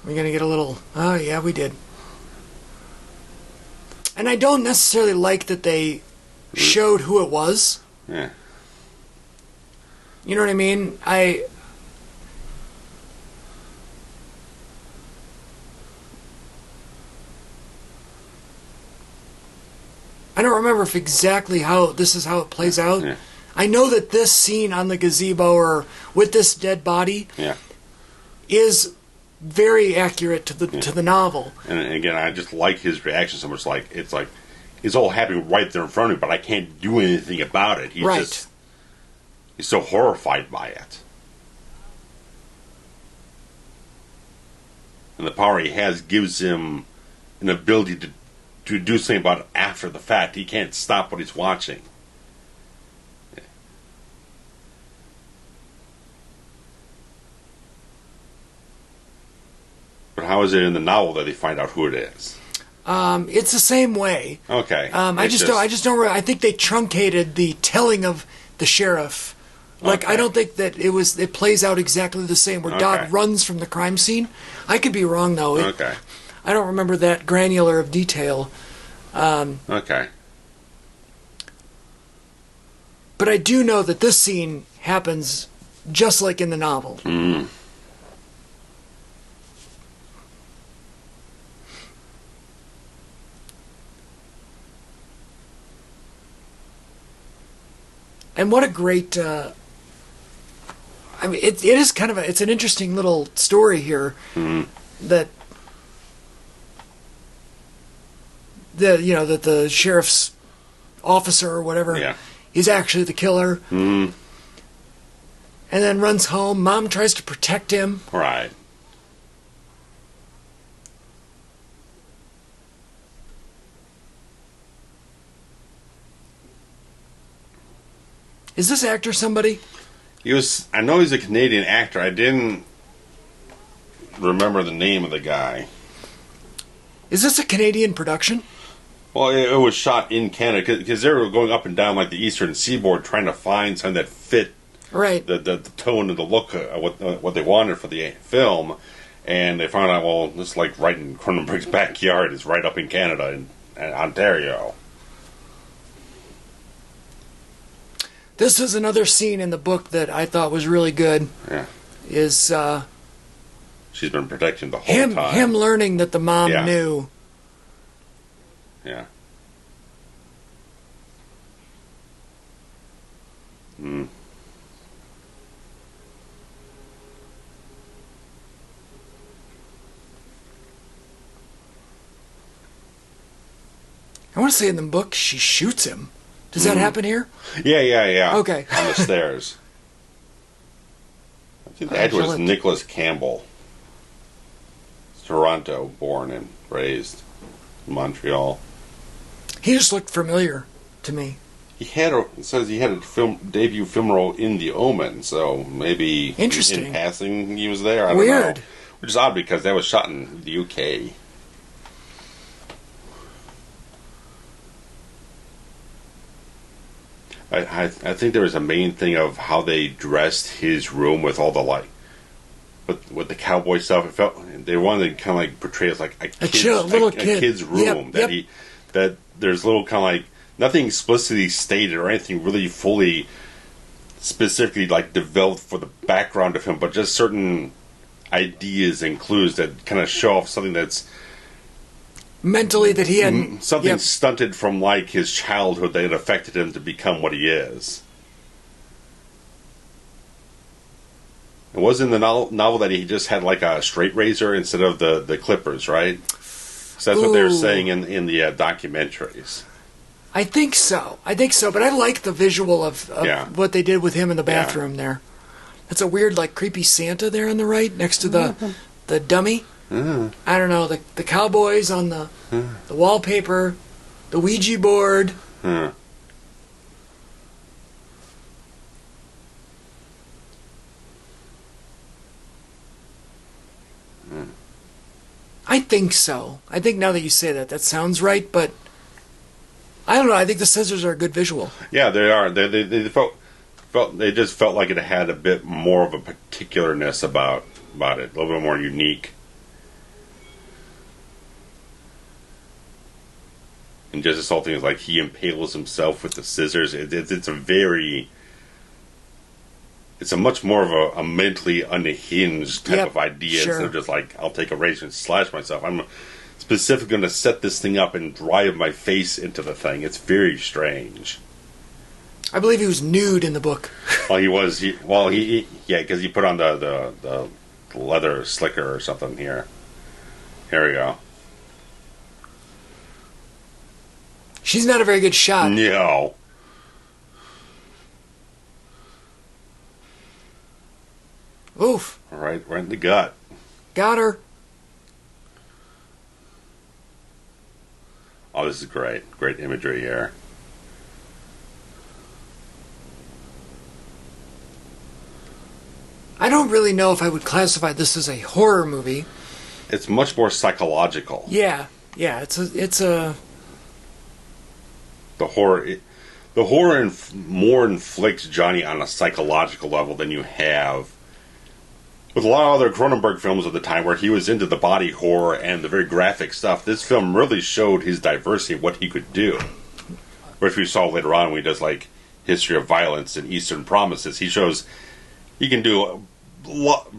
We're gonna get a little. Oh yeah, we did. And I don't necessarily like that they showed who it was. Yeah. You know what I mean? I don't remember if exactly how this is how it plays out. Yeah. I know that this scene on the gazebo or with this dead body is very accurate to the novel. And again, I just like his reaction so much. Like it's all happening right there in front of me, but I can't do anything about it. He's so horrified by it. And the power he has gives him an ability to do something about it after the fact. He can't stop what he's watching. But how is it in the novel that they find out who it is? It's the same way. Okay. I just don't. I think they truncated the telling of the sheriff. Like I don't think that it plays out exactly the same. Where Dodd runs from the crime scene. I could be wrong though. I don't remember that granular of detail. Okay. But I do know that this scene happens just like in the novel. Mm. And what a great... I mean, it is kind of it's an interesting little story here that that the sheriff's officer or whatever is actually the killer. Mm. And then runs home. Mom tries to protect him. Right. Is this actor somebody? I know he's a Canadian actor. I didn't remember the name of the guy. Is this a Canadian production? Well, it was shot in Canada because they were going up and down like the eastern seaboard trying to find something that fit the tone and the look of what they wanted for the film. And they found out, well, this is like right in Cronenberg's backyard. It's right up in Canada, in Ontario. This is another scene in the book that I thought was really good. Yeah. Is she's been protecting the whole time. Him learning that the mom knew. Yeah. Mm. I want to say in the book she shoots him. Does that happen here? Yeah. Okay. On the stairs. I think the actor was Nicholas Campbell. Toronto, born and raised in Montreal. He just looked familiar to me. It says he had a debut film role in The Omen, so maybe in passing he was there. I don't know. Which is odd because that was shot in the UK. I think there was a main thing of how they dressed his room with all the with the cowboy stuff. It felt they wanted to kind of like portray it as like a kid's room. That there's little kind of like nothing explicitly stated or anything really fully specifically like developed for the background of him, but just certain ideas and clues that kind of show off something that's mentally that he had something stunted from like his childhood that had affected him to become what he is. It was in the novel that he just had like a straight razor instead of the clippers, right? So that's what they were saying in the documentaries. I think so, but I like the visual of what they did with him in the bathroom there. That's a weird, like, creepy Santa there on the right, next to the dummy. I don't know, the cowboys on the wallpaper, the Ouija board. I think so. I think now that you say that sounds right, but I don't know. I think the scissors are a good visual. Yeah, they are. They just felt like it had a bit more of a particularness about it, a little bit more unique. And just this whole thing is like he impales himself with the scissors. It's a much more of a mentally unhinged type of idea instead of just like, I'll take a razor and slash myself. I'm specifically going to set this thing up and drive my face into the thing. It's very strange. I believe he was nude in the book. Well, he was. Because he put on the leather slicker or something here. Here we go. She's not a very good shot. No. Oof. Right in the gut. Got her. Oh, this is great. Great imagery here. I don't really know if I would classify this as a horror movie. It's much more psychological. Yeah. It's a. The horror more inflicts Johnny on a psychological level than you have with a lot of other Cronenberg films of the time, where he was into the body horror and the very graphic stuff. This film really showed his diversity of what he could do. Which we saw later on when he does like History of Violence and Eastern Promises. He shows he can do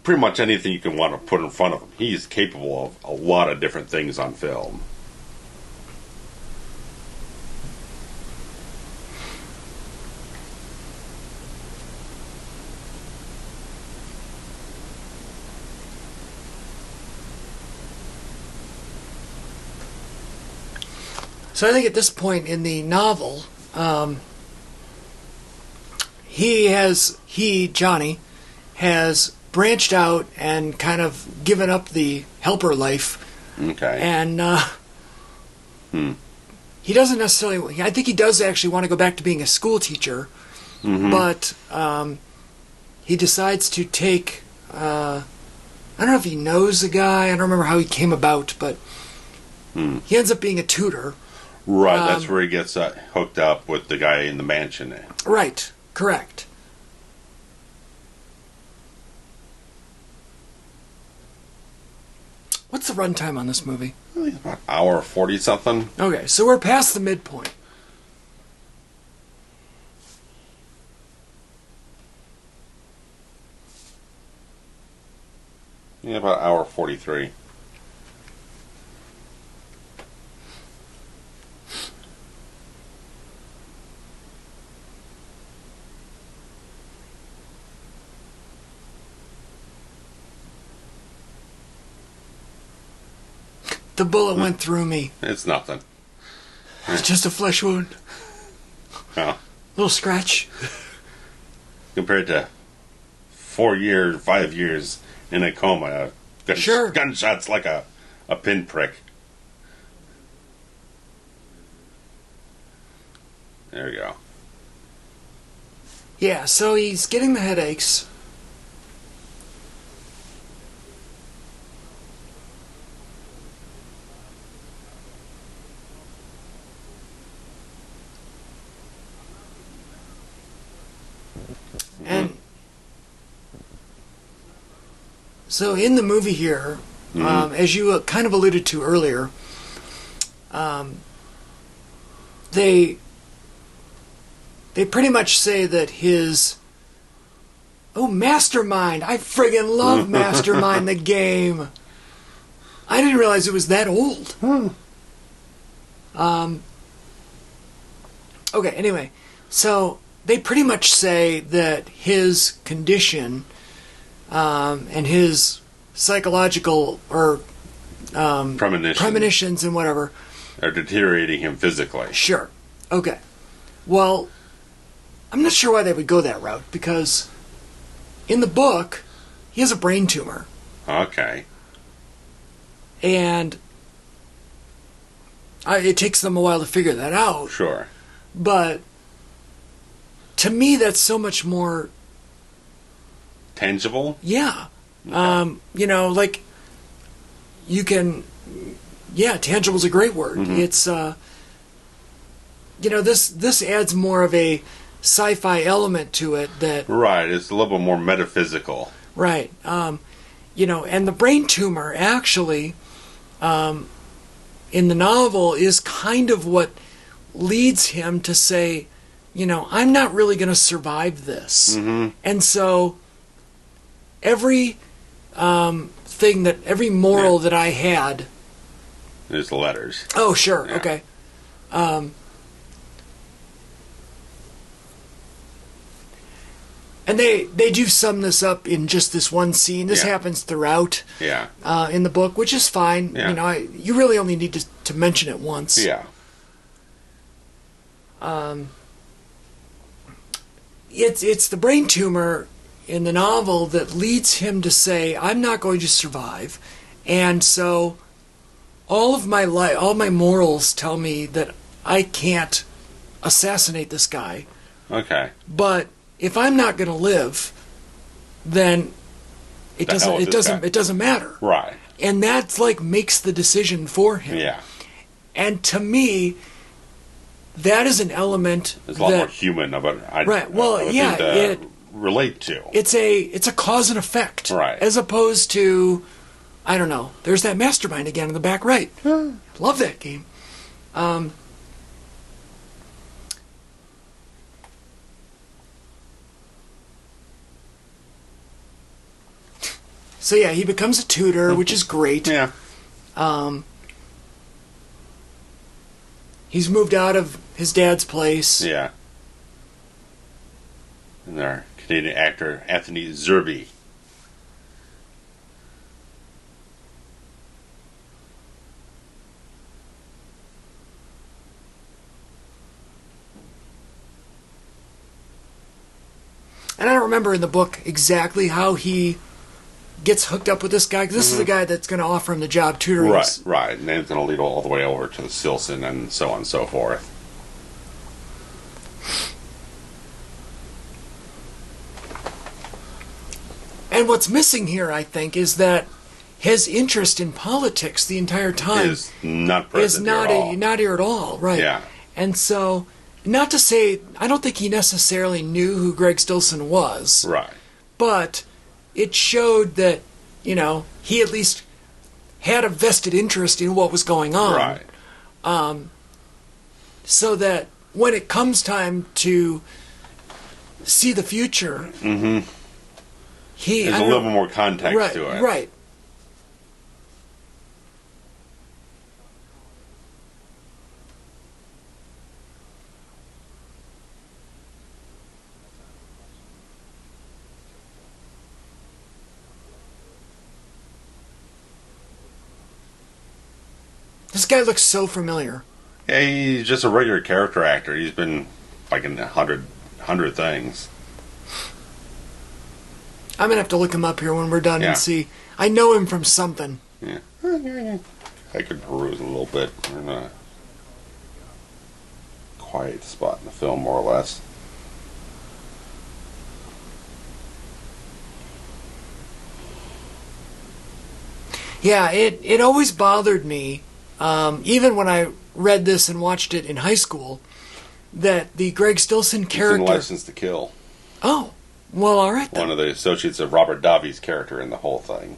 pretty much anything you can want to put in front of him. He's capable of a lot of different things on film. So I think at this point in the novel, Johnny, has branched out and kind of given up the helper life. Okay. And he doesn't necessarily... I think he does actually want to go back to being a school teacher, but he decides to take... I don't know if he knows the guy. I don't remember how he came about, but he ends up being a tutor. Right, that's where he gets hooked up with the guy in the mansion. Right, correct. What's the runtime on this movie? I think about an hour 40 something. Okay, so we're past the midpoint. Yeah, about an hour 43. The bullet went through me. It's nothing. It's just a flesh wound. Well, little scratch. Compared to 5 years in a coma, gunshot's like a pinprick. There we go. Yeah, so he's getting the headaches. And so in the movie here, as you kind of alluded to earlier, they pretty much say that his... Oh, Mastermind! I friggin' love Mastermind, the game! I didn't realize it was that old. Okay, anyway. So, they pretty much say that his condition and his psychological or premonitions and whatever are deteriorating him physically. Sure. Okay. Well, I'm not sure why they would go that route, because in the book, he has a brain tumor. Okay. And it takes them a while to figure that out. Sure. But to me, that's so much more... Tangible? Yeah. Okay. Like, you can... Yeah, tangible is a great word. Mm-hmm. It's, this adds more of a sci-fi element to it that... Right, it's a little bit more metaphysical. Right. And the brain tumor, actually, in the novel, is kind of what leads him to say, I'm not really going to survive this. Mm-hmm. And so, every every moral that I had... There's the letters. Oh, sure, Yeah. okay. And they do sum this up in just this one scene. This happens throughout in the book, which is fine. Yeah. You really only need to mention it once. Yeah. It's the brain tumor in the novel that leads him to say, I'm not going to survive. And so all my morals tell me that I can't assassinate this guy. Okay. But if I'm not going to live, then it doesn't matter. Right. And that's like makes the decision for him. Yeah. And to me, that is an element It's a lot more human of it. Right. Well, it relate to. It's a cause and effect. Right. As opposed to, I don't know. There's that mastermind again in the back right. Love that game. So yeah, he becomes a tutor, which is great. Yeah. He's moved out of his dad's place. Yeah. And our Canadian actor Anthony Zerbe. And I don't remember in the book exactly how he gets hooked up with this guy, because this is the guy that's going to offer him the job tutoring. Right. And then it's going to lead all the way over to the Silson and so on and so forth. And what's missing here, I think, is that his interest in politics the entire time is not present at all. Not here at all, right? Yeah. And so, not to say, I don't think he necessarily knew who Greg Stilson was. Right. But it showed that, he at least had a vested interest in what was going on. Right. So that when it comes time to see the future, there's a little bit more context to it. Right. This guy looks so familiar. Yeah, he's just a regular character actor. He's been like in 100 things. I'm gonna have to look him up here when we're done Yeah. and see. I know him from something. Yeah. I could peruse a little bit. We're in a quiet spot in the film, more or less. Yeah, it always bothered me, even when I read this and watched it in high school, that the Greg Stilson character... He's in License to Kill. Oh, well, all right then. One of the associates of Robert Davi's character in the whole thing.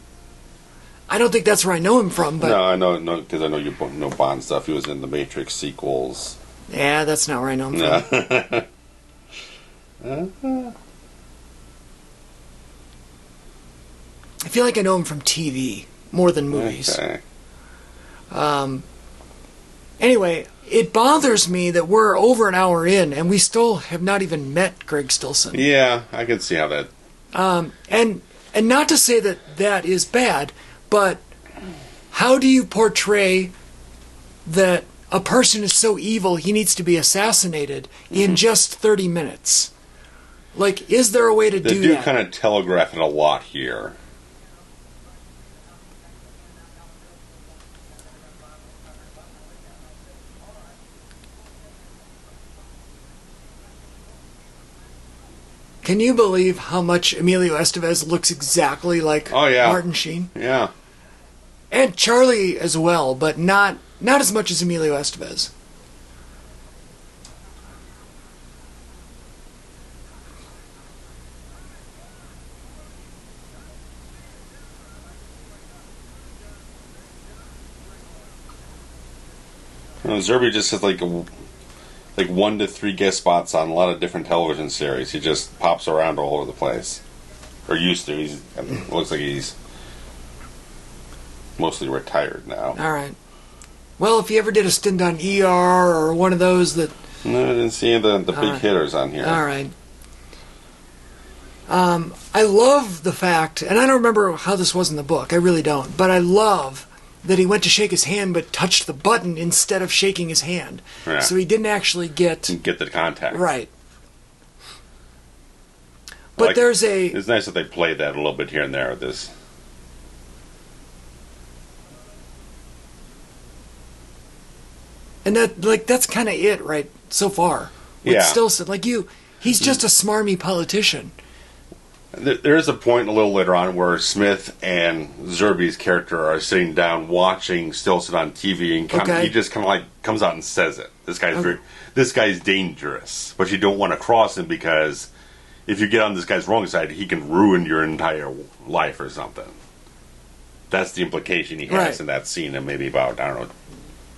I don't think that's where I know him from, but... No, I know, because I know you know Bond stuff. He was in the Matrix sequels. Yeah, that's not where I know him from. I feel like I know him from TV more than movies. Okay. Anyway, it bothers me that we're over an hour in and we still have not even met Greg Stilson. Yeah, I can see how that... And not to say that is bad, but how do you portray that a person is so evil he needs to be assassinated in just 30 minutes. Like, is there a way to do that? They do kind of telegraph it a lot here. Can you believe how much Emilio Estevez looks exactly like Martin Sheen? Yeah. And Charlie as well, but not as much as Emilio Estevez. Zerby just has like 1 to 3 guest spots on a lot of different television series. He just pops around all over the place, or used to. It looks like he's mostly retired now. All right. Well, if he ever did a stint on ER or one of those that... No, I didn't see the big hitters on here. All right. I love the fact, and I don't remember how this was in the book, I really don't, but I love that he went to shake his hand but touched the button instead of shaking his hand. Yeah. So he didn't actually get the contact. Right. But it's nice that they play that a little bit here and there with this. And that's kind of it right so far. With Stillson. He's just a smarmy politician. There is a point a little later on where Smith and Zerby's character are sitting down watching Stillson on TV, and he just kind of comes out and says it. This guy's dangerous, but you don't want to cross him because if you get on this guy's wrong side, he can ruin your entire life or something. That's the implication he has in that scene, and maybe about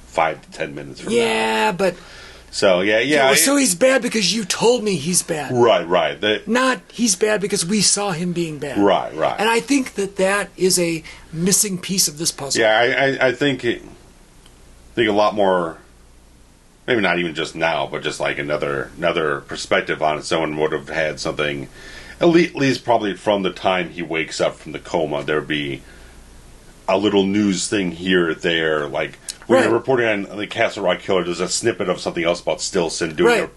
5 to 10 minutes from now. Yeah, but... So, yeah. So he's bad because you told me he's bad. Right. Not he's bad because we saw him being bad. Right. And I think that is a missing piece of this puzzle. Yeah, I think a lot more, maybe not even just now, but just like another perspective on it. Someone would have had something, at least probably from the time he wakes up from the coma, there'd be a little news thing here or there, like when you're reporting on the Castle Rock killer, there's a snippet of something else about Stillson doing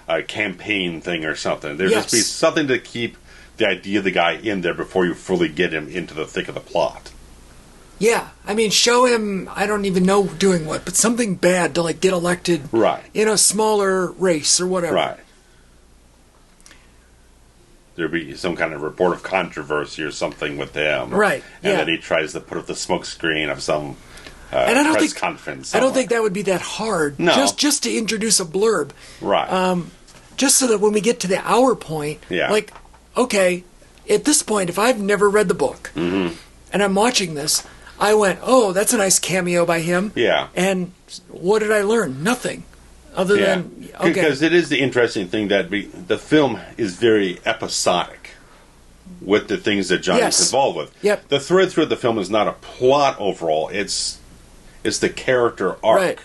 a campaign thing or something. There'd just be something to keep the idea of the guy in there before you fully get him into the thick of the plot. Yeah, I mean, show him, I don't even know doing what, but something bad to get elected in a smaller race or whatever. Right. There'd be some kind of report of controversy or something with them. Right, And then he tries to put up the smoke screen of some press conference somewhere. I don't think that would be that hard. No. Just to introduce a blurb. Right. Just so that when we get to the hour point, okay, at this point, if I've never read the book, and I'm watching this, I went, oh, that's a nice cameo by him. Yeah. And what did I learn? Nothing. Other than, because it is the interesting thing that the film is very episodic with the things that Johnny's involved with. Yep. The thread through the film is not a plot overall. It's the character arc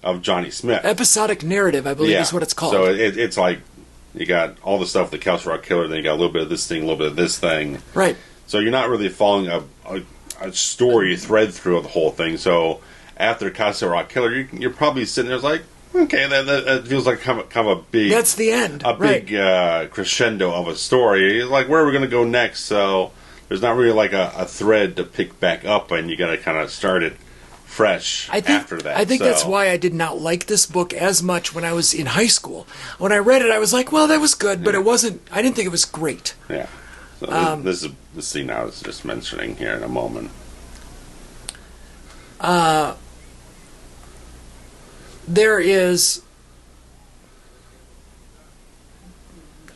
of Johnny Smith. Episodic narrative, I believe, is what it's called. So it's like you got all the stuff with the Castle Rock Killer, then you got a little bit of this thing, a little bit of this thing. Right. So you're not really following a story thread through the whole thing. So after Castle Rock Killer, you're probably sitting there like, okay, that feels like kind of a big... That's the end. A big crescendo of a story. Like, where are we going to go next? So there's not really like a thread to pick back up, and you got to kind of start it fresh after that. I think that's why I did not like this book as much when I was in high school. When I read it, I was like, well, that was good, but it wasn't... I didn't think it was great. Yeah. So this is the scene I was just mentioning here in a moment. There is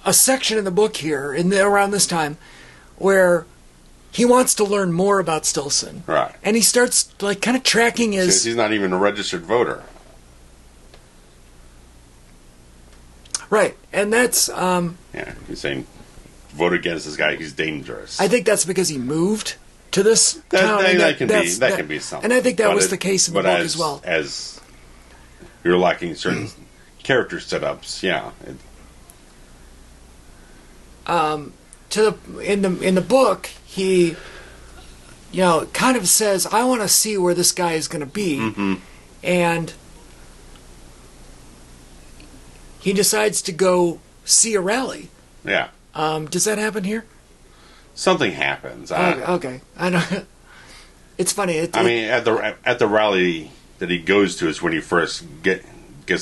a section in the book here, around this time, where he wants to learn more about Stillson. Right. And he starts, kind of tracking his... Because he's not even a registered voter. Right. And that's... he's saying, vote against this guy, he's dangerous. I think that's because he moved to this town. That can be something. And I think that was the case in the book as well. As you're lacking certain character setups, in the book, he, kind of says, I want to see where this guy is going to be. and he decides to go see a rally. Yeah. Does that happen here? Something happens. Okay. I know. It's funny. At the rally that he goes to is when he first gets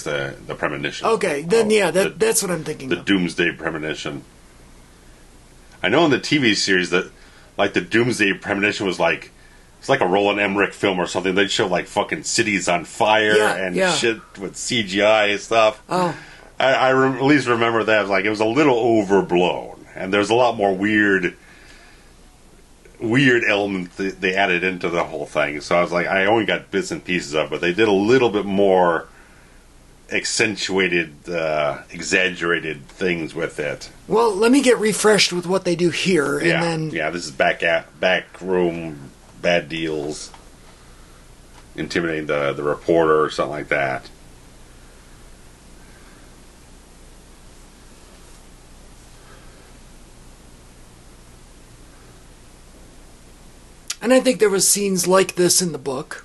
the premonition. Okay, then that's what I'm thinking. The Doomsday Premonition. I know in the TV series that, like, the Doomsday Premonition was like, it's like a Roland Emmerich film or something. They'd show like fucking cities on fire shit with CGI and stuff. Oh, I at least remember that. It was a little overblown, and there's a lot more weird element they added into the whole thing. So I was like, I only got bits and pieces of it, but they did a little bit more accentuated, exaggerated things with it. Well, let me get refreshed with what they do here, and then this is back room, bad deals, intimidating the reporter or something like that. And I think there was scenes like this in the book.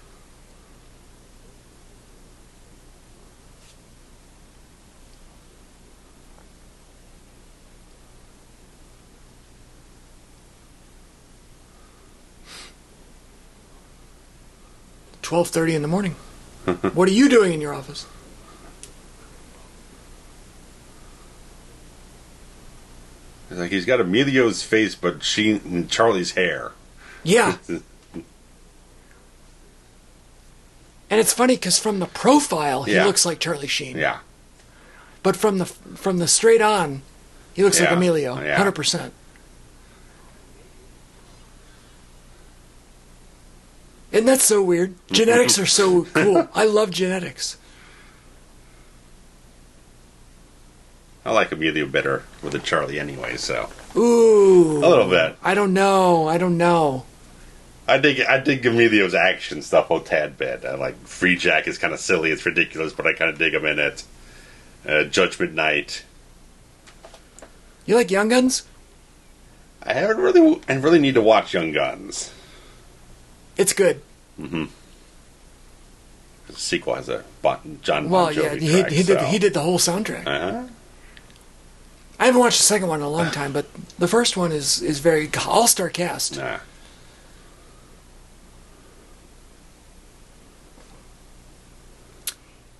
$12:30 in the morning. What are you doing in your office? It's like he's got Emilio's face, but Sheen and Charlie's hair. Yeah. And it's funny because from the profile, he looks like Charlie Sheen. Yeah. But from the straight on, he looks like Emilio. Yeah. 100%. And that's so weird. Genetics are so cool. I love genetics. I like Emilio better with a Charlie anyway, so. Ooh. A little bit. I don't know. I dig Emilio's action stuff a tad bit. I like Free Jack is kind of silly, it's ridiculous, but I kind of dig him in it. Judgment Night. You like Young Guns? I really need to watch Young Guns. It's good. Mm-hmm. The sequel has a John Bon Well, Jovi yeah, track, he did the whole soundtrack. Uh-huh. I haven't watched the second one in a long time, but the first one is very all-star cast. Nah.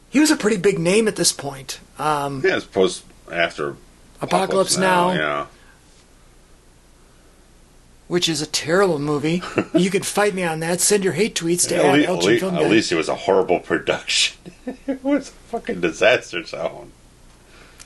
He was a pretty big name at this point. It's after Apocalypse Now. Yeah. Which is a terrible movie. You can fight me on that. Send your hate tweets to @LGFilm. At least it was a horrible production. It was a fucking disaster zone.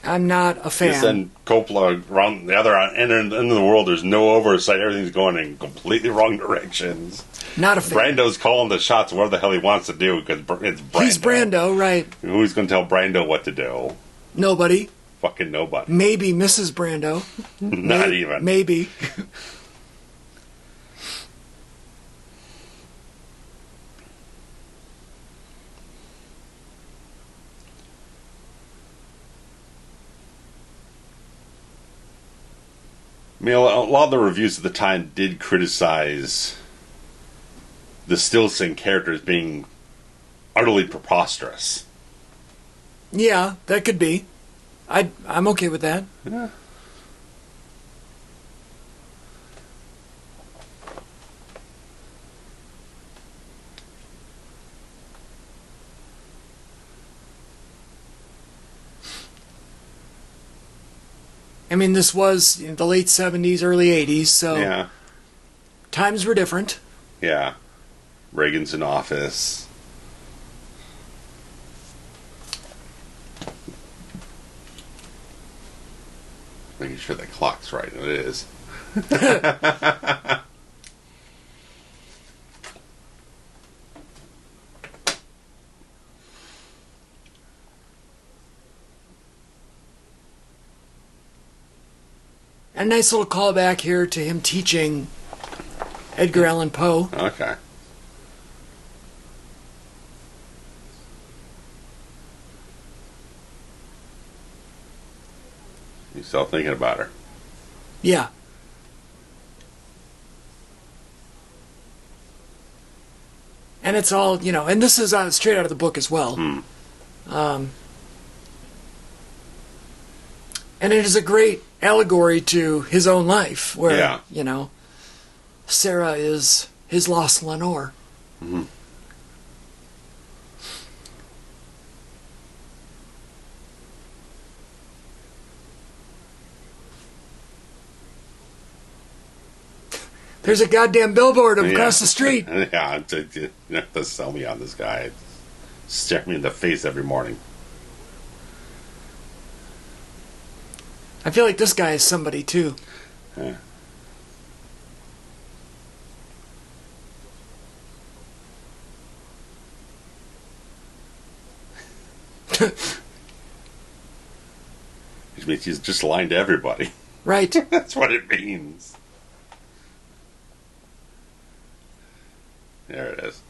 I'm not a fan. You send Coppola around the other end of the world. There's no oversight. Everything's going in completely wrong directions. Not a fan. Brando's calling the shots whatever the hell he wants to do because it's Brando. He's Brando, right. Who's going to tell Brando what to do? Nobody. Fucking nobody. Maybe Mrs. Brando. Not even. Maybe. I mean, a lot of the reviews at the time did criticize the Stilson character as being utterly preposterous. Yeah, that could be. I'm okay with that. Yeah. I mean, this was the late 70s, early 80s, so times were different. Yeah. Reagan's in office. Making sure the clock's right, and it is. A nice little callback here to him teaching Edgar Allan Poe. Okay. You still thinking about her? Yeah. And And it's all, and this is straight out of the book as well. And it is a great allegory to his own life, where, Sarah is his lost Lenore. Mm-hmm. There's a goddamn billboard across the street. Yeah, you have to sell me on this guy. Stare me in the face every morning. I feel like this guy is somebody, too. Yeah. Which means he's just lying to everybody. Right. That's what it means. There it is.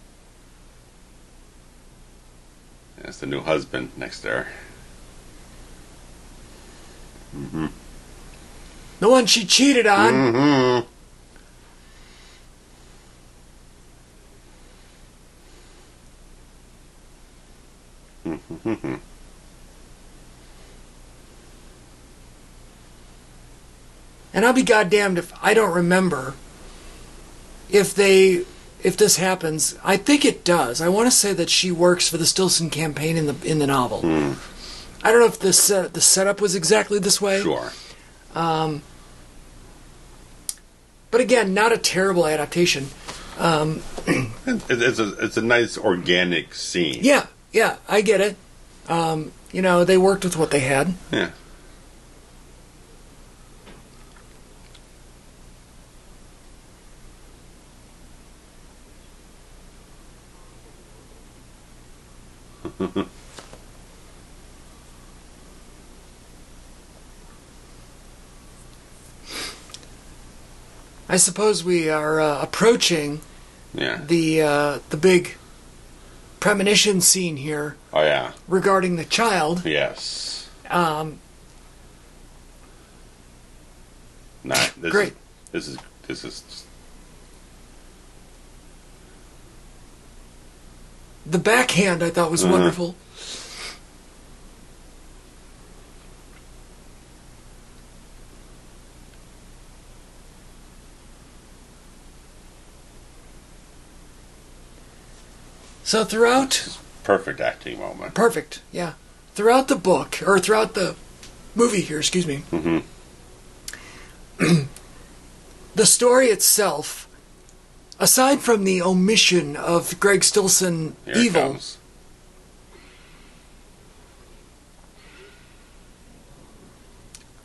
That's the new husband next there. Mm-hmm. The one she cheated on. Mm-hmm. Mm-hmm. And I'll be goddamned if I don't remember if this happens. I think it does. I want to say that she works for the Stilson campaign in the novel. I don't know if the setup was exactly this way. Sure. But again, not a terrible adaptation. It's a nice organic scene. Yeah, I get it. They worked with what they had. Yeah. I suppose we are approaching the big premonition scene here. Oh yeah. Regarding the child. Yes. Great. This is just... The backhand I thought was wonderful. So throughout... Perfect acting moment. Perfect, yeah. Throughout the book, or throughout the movie here, excuse me, the story itself, aside from the omission of Greg Stilson evil...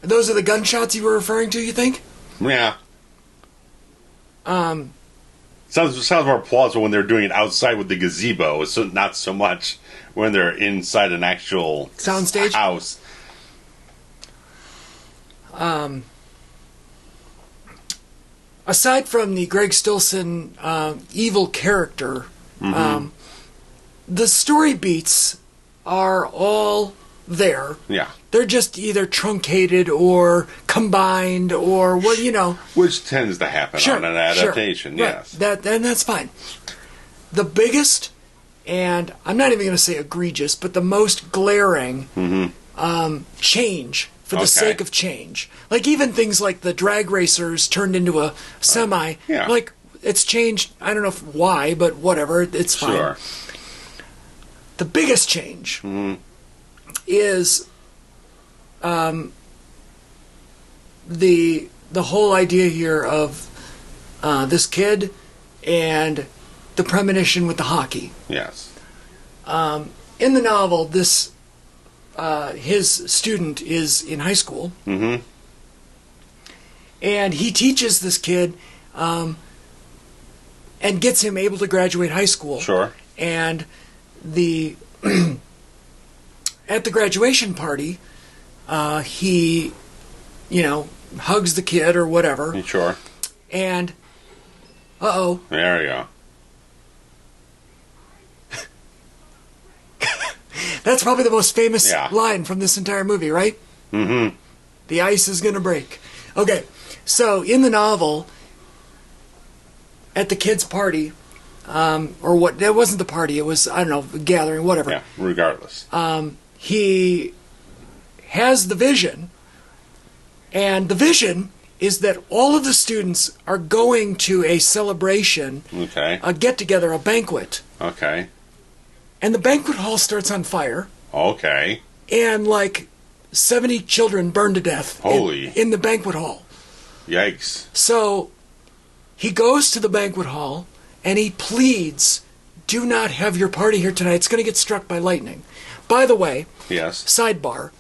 Those are the gunshots you were referring to, you think? Yeah. Sounds more plausible when they're doing it outside with the gazebo. It's not so much when they're inside an actual soundstage house. Aside from the Greg Stilson evil character, the story beats are all there. Yeah. They're just either truncated or combined or what, Which tends to happen on an adaptation, yes. Right. And that's fine. The biggest, and I'm not even going to say egregious, but the most glaring change for the sake of change. Like even things like the drag racers turned into a semi. Like it's changed, I don't know why, but whatever, it's fine. Sure. The biggest change is the whole idea here of this kid and the premonition with the hockey. Yes. In the novel, this his student is in high school, and he teaches this kid and gets him able to graduate high school. Sure. And the at the graduation party, he, hugs the kid or whatever. Sure. And, there you go. That's probably the most famous line from this entire movie, right? Mm-hmm. The ice is going to break. Okay, so in the novel, at the kid's party, or what? It wasn't the party. It was, I don't know, gathering, whatever. Yeah, regardless. He has the vision, and the vision is that all of the students are going to a celebration, a get-together, a banquet. Okay. And the banquet hall starts on fire. Okay. And, 70 children burned to death in the banquet hall. Yikes. So, he goes to the banquet hall, and he pleads, do not have your party here tonight. It's going to get struck by lightning. By the way, yes. Sidebar,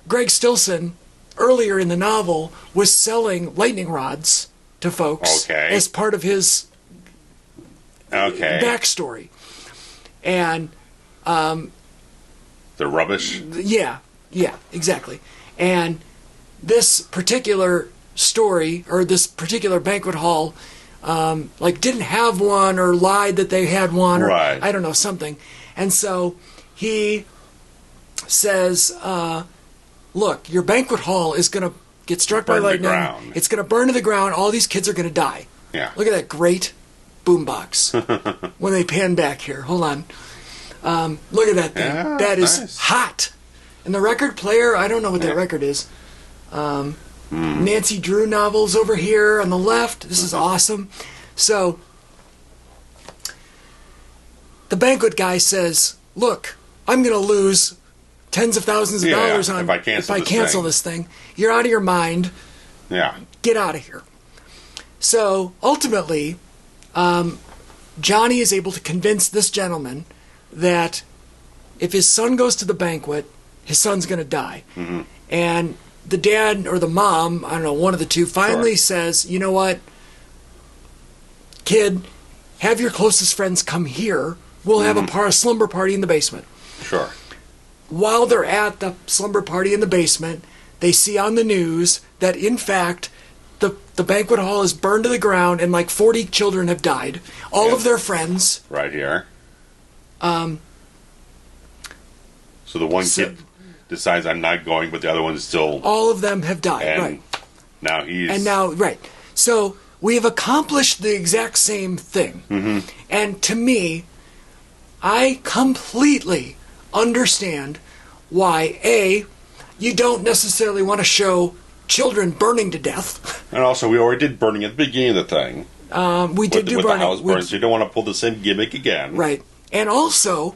Greg Stillson, earlier in the novel, was selling lightning rods to folks as part of his backstory. And the rubbish? Yeah, exactly. And this particular story, or this particular banquet hall, didn't have one, or lied that they had one, or I don't know, something. And so he says, look, your banquet hall is going to get struck by lightning. It's going to burn to the ground. All these kids are going to die. Yeah. Look at that great boombox. When they pan back here. Hold on. Look at that thing. Yeah, that is hot. And the record player, I don't know what that record is. Nancy Drew novels over here on the left. This is awesome. So, the banquet guy says, look, I'm going to lose tens of thousands of dollars if I cancel this thing. You're out of your mind. Yeah. Get out of here. So, ultimately, Johnny is able to convince this gentleman that if his son goes to the banquet, his son's going to die. Mm-hmm. And the dad or the mom, I don't know, one of the two, finally says, you know what, kid, have your closest friends come here. We'll have a slumber party in the basement. Sure. While they're at the slumber party in the basement, they see on the news that, in fact, the banquet hall is burned to the ground and 40 children have died. All of their friends. Right here. So the one kid decides, I'm not going, but the other one's still... All of them have died, right. Now he's... And now, right. So we have accomplished the exact same thing. Mm-hmm. And to me, I completely understand why, A, you don't necessarily want to show children burning to death. And also, we already did burning at the beginning of the thing. We did do burning. With the house burns, so you don't want to pull the same gimmick again. Right. And also,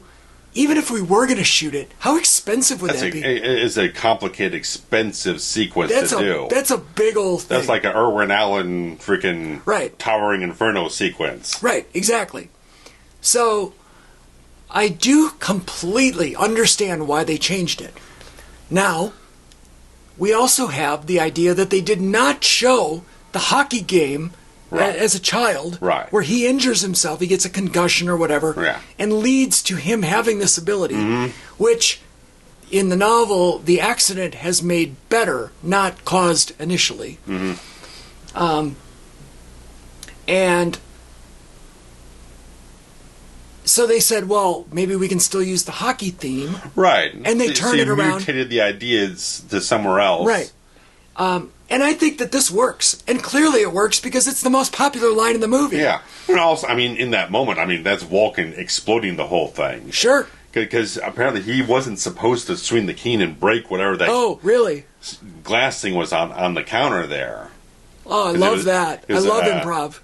even if we were going to shoot it, how expensive would that be? It's a complicated, expensive sequence to do. That's a big old thing. That's like an Irwin Allen freaking Towering Inferno sequence. Right, exactly. So, I do completely understand why they changed it. Now, we also have the idea that they did not show the hockey game as a child, where he injures himself, he gets a concussion or whatever, and leads to him having this ability, which in the novel the accident has made better, not caused initially. And so they said, well, maybe we can still use the hockey theme. Right. And they turned it around. Mutated the ideas to somewhere else. Right. And I think that this works. And clearly it works because it's the most popular line in the movie. Yeah. And also, in that moment, that's Walken exploding the whole thing. Sure. Because apparently he wasn't supposed to swing the key and break whatever that... Oh, really? Glass thing was on the counter there. Oh, I love that. I love improv.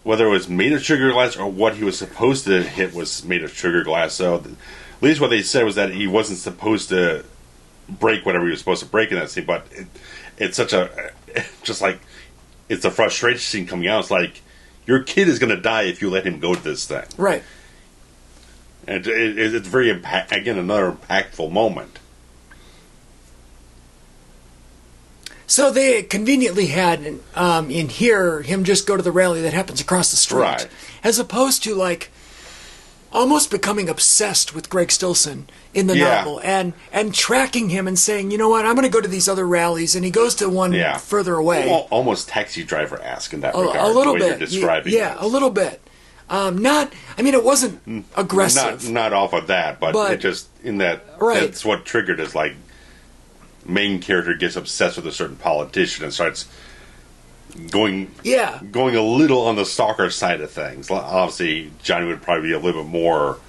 Whether it was made of sugar glass or what he was supposed to hit was made of sugar glass. So at least what they said was that he wasn't supposed to break whatever he was supposed to break in that scene. But it's such a... Just like... It's a frustration scene coming out. It's like, your kid is going to die if you let him go to this thing. Right. And it's very... Again, another impactful moment. So they conveniently had in here him just go to the rally that happens across the street, as opposed to almost becoming obsessed with Greg Stillson in the novel and tracking him and saying, you know what, I'm going to go to these other rallies, and he goes to one further away. Almost Taxi Driver-esque in that regard. A little bit, describing a little bit. It wasn't aggressive. Not off of that, but it just in that that's what triggered is main character gets obsessed with a certain politician and starts going a little on the stalker side of things. Obviously, Johnny would probably be a little bit more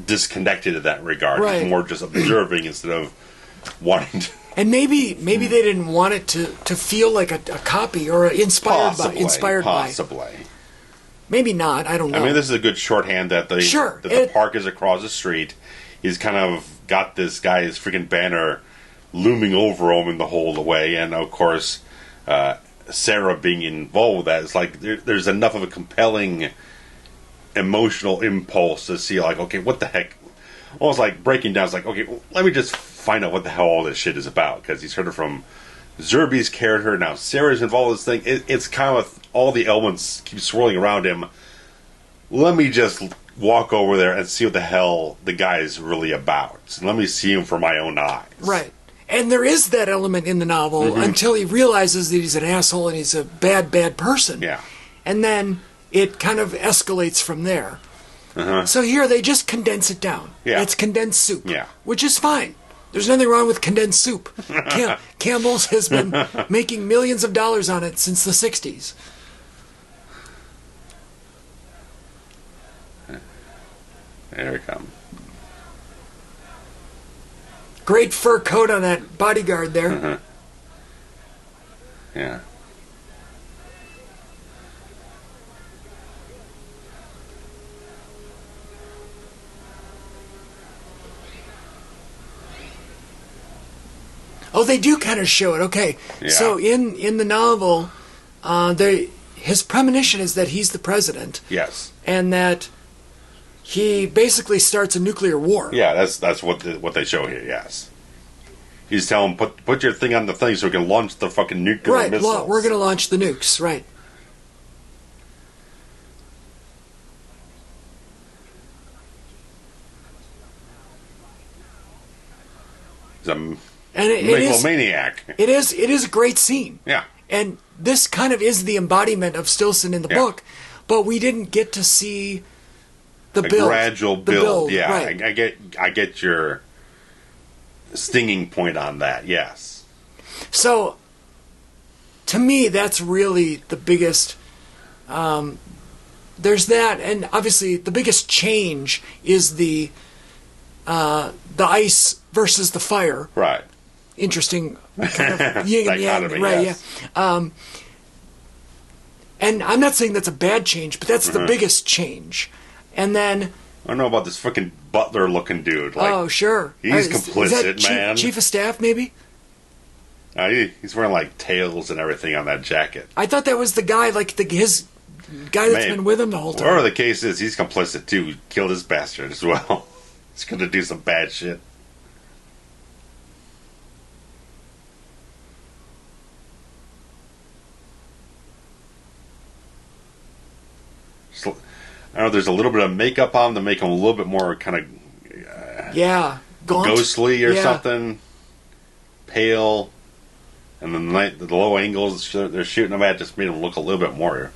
disconnected in that regard. Right. He's more just observing instead of wanting to. And maybe they didn't want it to feel like a copy or inspired possibly. Maybe not. I don't know. I mean, this is a good shorthand that the park is across the street. He's kind of got this guy's freaking banner looming over him in the whole way, and of course, Sarah being involved with that. It's like there's enough of a compelling emotional impulse to see, like, okay, what the heck? Almost like breaking down. It's like, okay, well, let me just find out what the hell all this shit is about, because he's heard it from Zerby's character. Now Sarah's involved in this thing. It's kind of all the elements keep swirling around him. Let me just walk over there and see what the hell the guy is really about. Let me see him for my own eyes. Right. And there is that element in the novel until he realizes that he's an asshole and he's a bad person. Yeah. And then it kind of escalates from there. So here they just condense it down. Yeah. It's condensed soup. Yeah. Which is fine. There's nothing wrong with condensed soup. Campbell's has been making millions of dollars on it since the 60s. There we come. Great fur coat on that bodyguard there. Yeah. Oh, they do kind of show it. Okay. Yeah. So in the novel, his premonition is that he's the president. Yes. And that he basically starts a nuclear war. Yeah, that's what they show here. Yes. He's telling him, put your thing on the thing so we can launch the fucking nuclear missiles. Right, we're going to launch the nukes, right. He's a megalomaniac. It is a great scene. Yeah. And this kind of is the embodiment of Stillson in the book, but we didn't get to see the build. Gradual build. Yeah, right. I get your stinging point on that. Yes. So, to me, that's really the biggest. There's that, and obviously the biggest change is the ice versus the fire. Right. Interesting kind of yin and yang, right? Yes. Yeah. And I'm not saying that's a bad change, but that's the biggest change. And then I don't know about this freaking butler-looking dude. Like, oh, sure, he's complicit, is that man. Chief of staff, maybe. He's wearing like tails and everything on that jacket. I thought that was the guy, like his guy that's been with him the whole time. Whatever the case is, he's complicit too. He killed his bastard as well. He's going to do some bad shit. I don't know, there's a little bit of makeup on him to make him a little bit more kind of gaunt. Ghostly or something, pale, and the low angles they're shooting him at just made him look a little bit more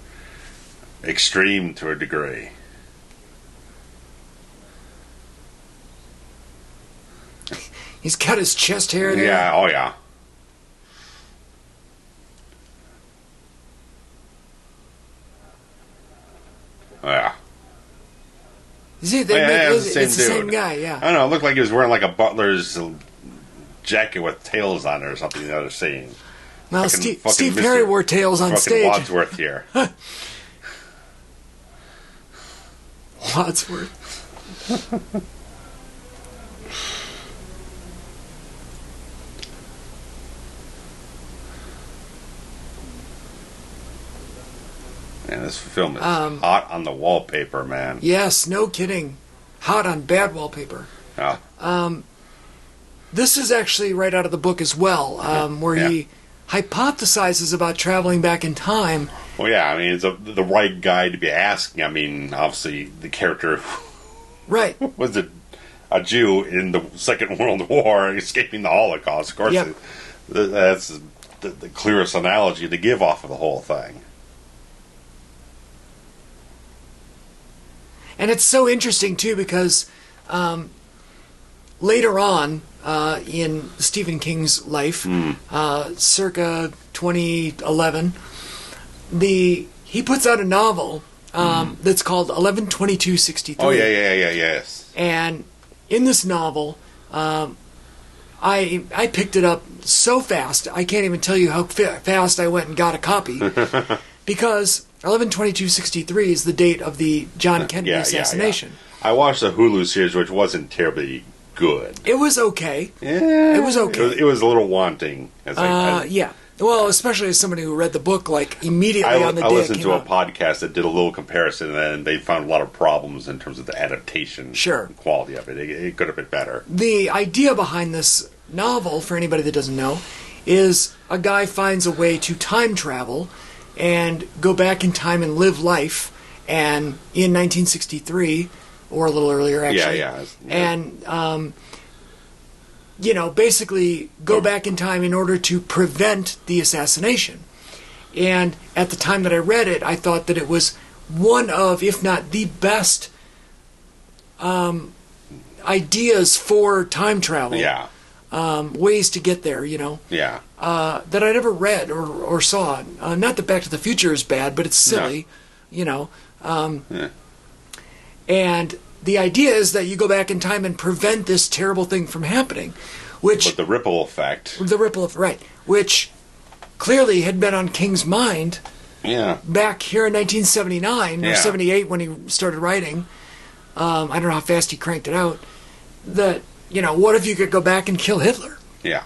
extreme to a degree. He's got his chest hair there. Yeah, oh yeah. Oh yeah. See, it's the same guy, yeah. I don't know, it looked like he was wearing like a butler's jacket with tails on it or something the other scene. Well, Steve Perry wore tails on stage. Wadsworth here. Wadsworth. Man, this film is hot on the wallpaper, man. Yes, no kidding. Hot on bad wallpaper. Yeah. This is actually right out of the book as well, where he hypothesizes about traveling back in time. Well, yeah, I mean, it's the right guy to be asking. I mean, obviously, the character was a Jew in the Second World War escaping the Holocaust. Of course, that's the clearest analogy to give off of the whole thing. And it's so interesting, too, because later on in Stephen King's life, circa 2011, he puts out a novel that's called 11/22/63. Oh, yes. And in this novel, I picked it up so fast, I can't even tell you how fast I went and got a copy. Because 11/22/63 is the date of the John Kennedy assassination. I watched the Hulu series, which wasn't terribly good. It was okay. Yeah. It was okay. It was a little wanting. Yeah. Well, especially as somebody who read the book, like, immediately on the day it came out. I listened to a podcast that did a little comparison, and they found a lot of problems in terms of the adaptation quality of it. It could have been better. The idea behind this novel, for anybody that doesn't know, is a guy finds a way to time travel and go back in time and live life, and in 1963, or a little earlier, actually. Yeah. And, basically go back in time in order to prevent the assassination. And at the time that I read it, I thought that it was one of, if not the best, ideas for time travel. Yeah. Ways to get there, Yeah. that I'd ever read or saw. Not that Back to the Future is bad, but it's silly, And the idea is that you go back in time and prevent this terrible thing from happening, But the ripple effect. Right. Which clearly had been on King's mind back here in 1979 or 78 when he started writing. I don't know how fast he cranked it out. That, what if you could go back and kill Hitler? Yeah.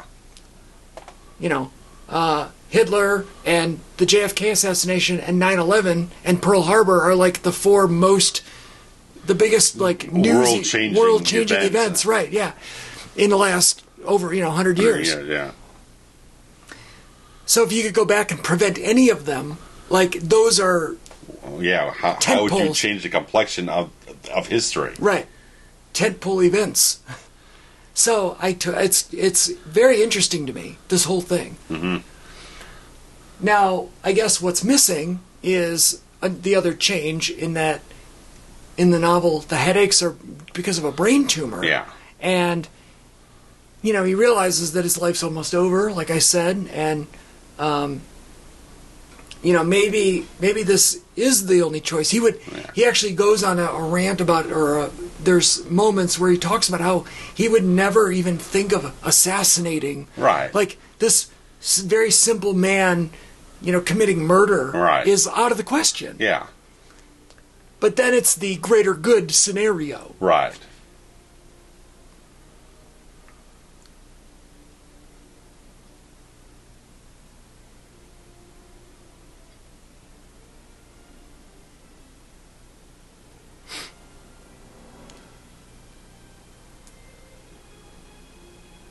Hitler and the JFK assassination and 9/11 and Pearl Harbor are like the biggest world-changing events, right? Yeah, in the last over 100 years. Yeah. So if you could go back and prevent any of them, like those are how would you change the complexion of history? Right, tentpole events. So it's very interesting to me, this whole thing. Mm-hmm. Now, I guess what's missing is the other change in that. In the novel, the headaches are because of a brain tumor. Yeah. And, he realizes that his life's almost over, like I said, and, maybe this is the only choice. He actually goes on a rant about, there's moments where he talks about how he would never even think of assassinating. Right. Like, this very simple man, committing murder is out of the question. Yeah. But then it's the greater good scenario. Right.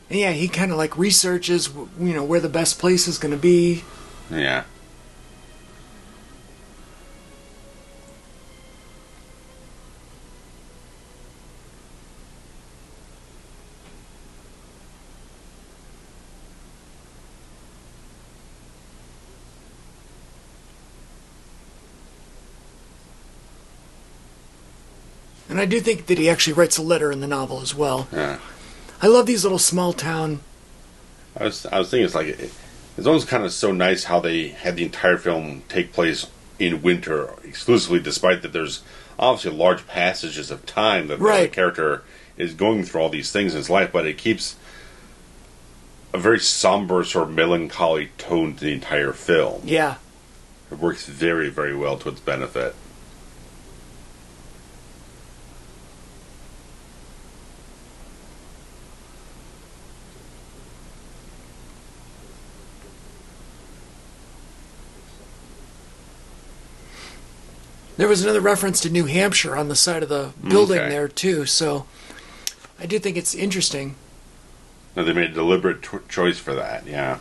And yeah, he kind of researches, where the best place is going to be. Yeah. And I do think that he actually writes a letter in the novel as well. Yeah. I love these little small town. I was thinking it's almost kind of so nice how they had the entire film take place in winter exclusively, despite that there's obviously large passages of time that the character is going through all these things in his life, but it keeps a very somber, sort of melancholy tone to the entire film. Yeah. It works very, very well to its benefit. There was another reference to New Hampshire on the side of the building there, too, so I do think it's interesting. No, they made a deliberate choice for that, yeah.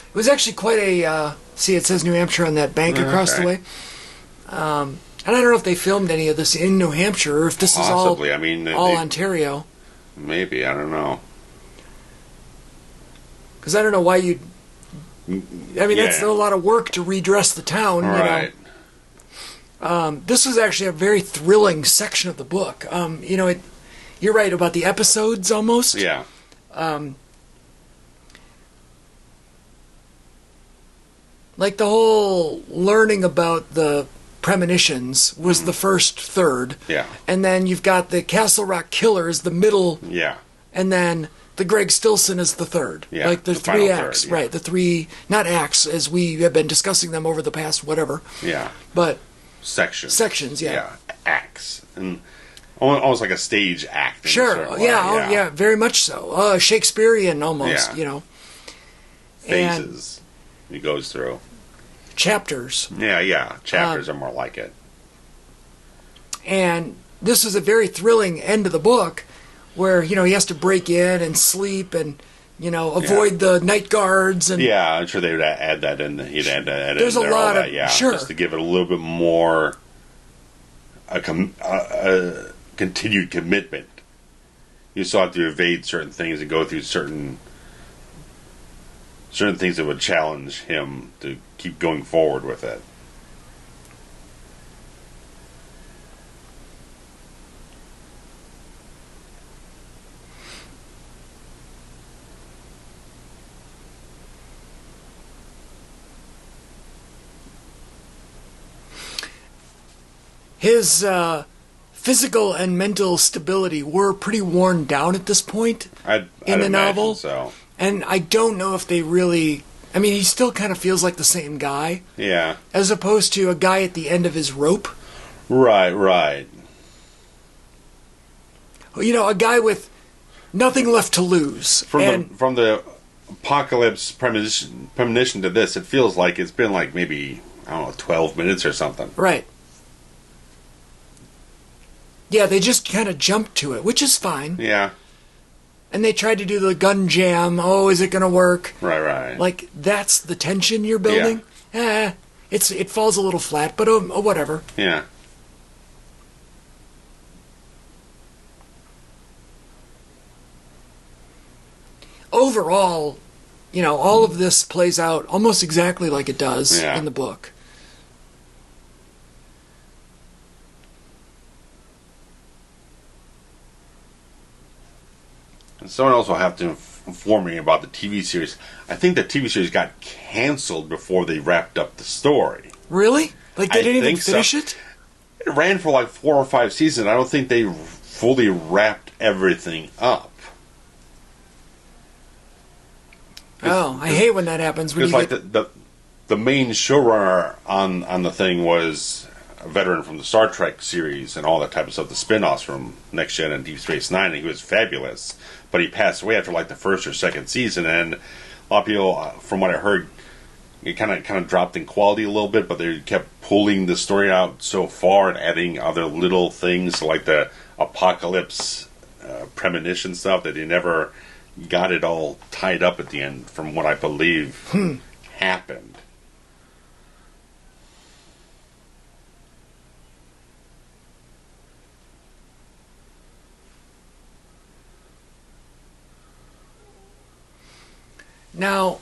It was actually quite a... see, it says New Hampshire on that bank across the way. And I don't know if they filmed any of this in New Hampshire or if this is all Ontario. Maybe, I don't know. Because I don't know why you'd... I mean, that's a lot of work to redress the town, right. You know. This was actually a very thrilling section of the book. You know, you're right about the episodes, almost. Yeah. Like the whole learning about the premonitions was the first third. Yeah. And then you've got the Castle Rock Killer as the middle. Yeah. And then the Greg Stilson is the third. Yeah. Like the three acts. Third, yeah. Right. The three, not acts, as we have been discussing them over the past whatever. Yeah. But sections. Sections, yeah. Yeah. Acts. And almost like a stage act. Sure. Yeah, very much so. Shakespearean almost, you know. Phases he goes through. Chapters. Yeah. Chapters are more like it. And this is a very thrilling end of the book where, you know, he has to break in and sleep and, you know, avoid the night guards. And yeah, I'm sure they would add that in. He'd add that there's in there. A lot of, just to give it a little bit more a continued commitment. You still have to evade certain things and go through certain things that would challenge him to keep going forward with it. His physical and mental stability were pretty worn down at this point in the novel. So. And I don't know if they really... I mean, he still kind of feels like the same guy. Yeah. As opposed to a guy at the end of his rope. Right. You know, a guy with nothing left to lose. From the apocalypse premonition to this, it feels like it's been like maybe, I don't know, 12 minutes or something. Right. Yeah, they just kind of jumped to it, which is fine. Yeah. And they tried to do the gun jam. Oh, is it going to work? Right. Like, that's the tension you're building? Yeah. It falls a little flat, but whatever. Yeah. Overall, you know, all of this plays out almost exactly like it does in the book. Someone else will have to inform me about the TV series. I think the TV series got canceled before they wrapped up the story. Really? Like they didn't even finish it? It ran for like 4 or 5 seasons. I don't think they fully wrapped everything up. Oh, I hate when that happens. Because like the main showrunner on the thing was a veteran from the Star Trek series and all that type of stuff, the spin-offs from Next Gen and Deep Space Nine, and he was fabulous. But he passed away after like the first or second season, and a lot of people, from what I heard, it kind of dropped in quality a little bit, but they kept pulling the story out so far and adding other little things like the apocalypse premonition stuff that they never got it all tied up at the end, from what I believe happened. Now,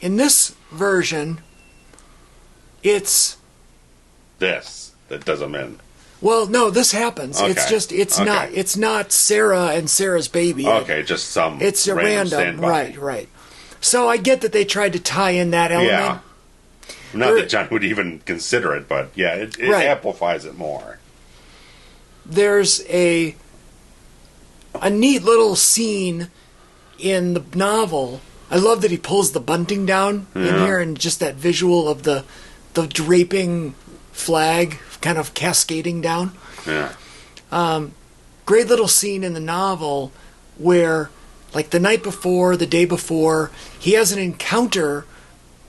in this version, it's... This that does them in. Well, no, this happens. Okay. It's just, it's not Sarah and Sarah's baby. Okay, just some it's a random right. So I get that they tried to tie in that element. Yeah. Not that John would even consider it, but yeah, it amplifies it more. There's a neat little scene in the novel. I love that he pulls the bunting down in here, and just that visual of the draping flag kind of cascading down. Yeah. Great little scene in the novel where, like the night before, the day before, he has an encounter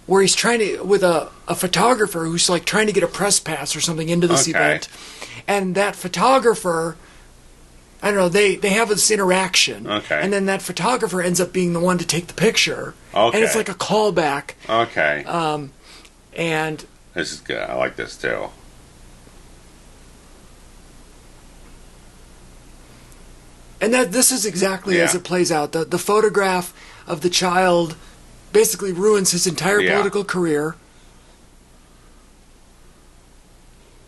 where he's trying to, with a photographer who's like trying to get a press pass or something into this event. And that photographer, I don't know, they have this interaction. Okay. And then that photographer ends up being the one to take the picture. Okay. And it's like a callback. Okay. And this is good. I like this too. And this is exactly as it plays out. The photograph of the child basically ruins his entire political career.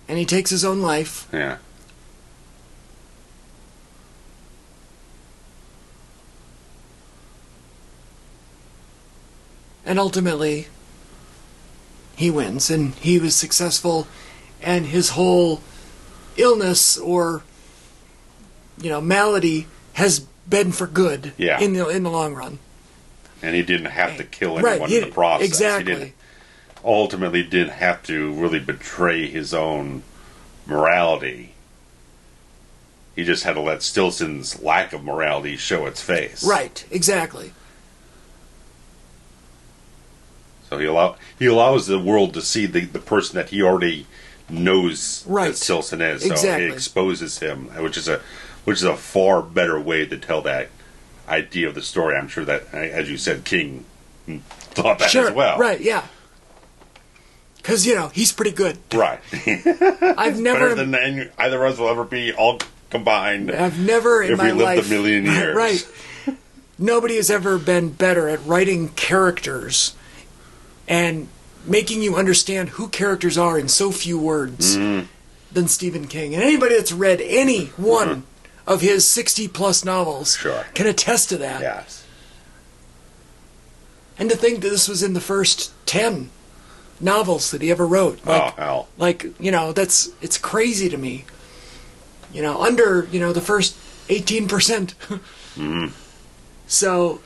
And he takes his own life. Yeah. And ultimately, he wins, and he was successful, and his whole illness or, malady has been for good in the long run. And he didn't have to kill anyone in the process. Exactly. Ultimately didn't have to really betray his own morality. He just had to let Stillson's lack of morality show its face. Right, exactly. So he allows the world to see the person that he already knows that Stillson is. So exactly. He exposes him, which is a far better way to tell that idea of the story. I'm sure that, as you said, King thought that as well. Right, yeah. Because, he's pretty good. Right. I've never... Better than either of us will ever be all combined. I've never in my life... If we lived a million years. Right. Nobody has ever been better at writing characters and making you understand who characters are in so few words than Stephen King. And anybody that's read any one of his 60-plus novels can attest to that. Yes. And to think that this was in the first 10 novels that he ever wrote. Hell. It's crazy to me. Under, the first 18%. So,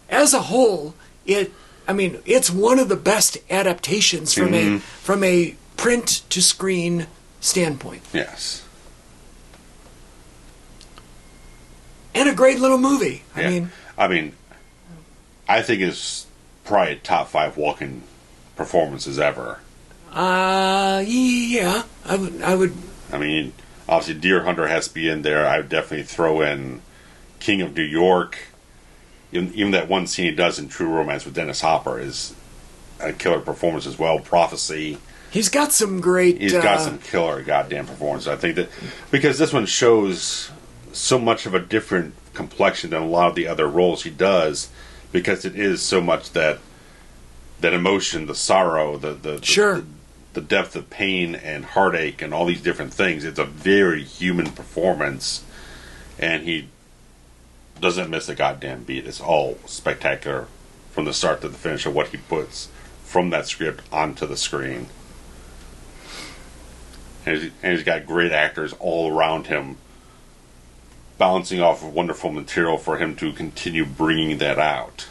as a whole, it's one of the best adaptations from a print to screen standpoint. Yes. And a great little movie. I think it's probably top 5 Walken performances ever. Yeah. I would. Obviously Deer Hunter has to be in there. I would definitely throw in King of New York. Even that one scene he does in True Romance with Dennis Hopper is a killer performance as well. Prophecy. He's got some great... He's got some killer goddamn performances. I think that... Because this one shows so much of a different complexion than a lot of the other roles he does, because it is so much that emotion, the sorrow, the depth of pain and heartache and all these different things. It's a very human performance, and he doesn't miss a goddamn beat. It's all spectacular from the start to the finish of what he puts from that script onto the screen. And he's got great actors all around him bouncing off of wonderful material for him to continue bringing that out.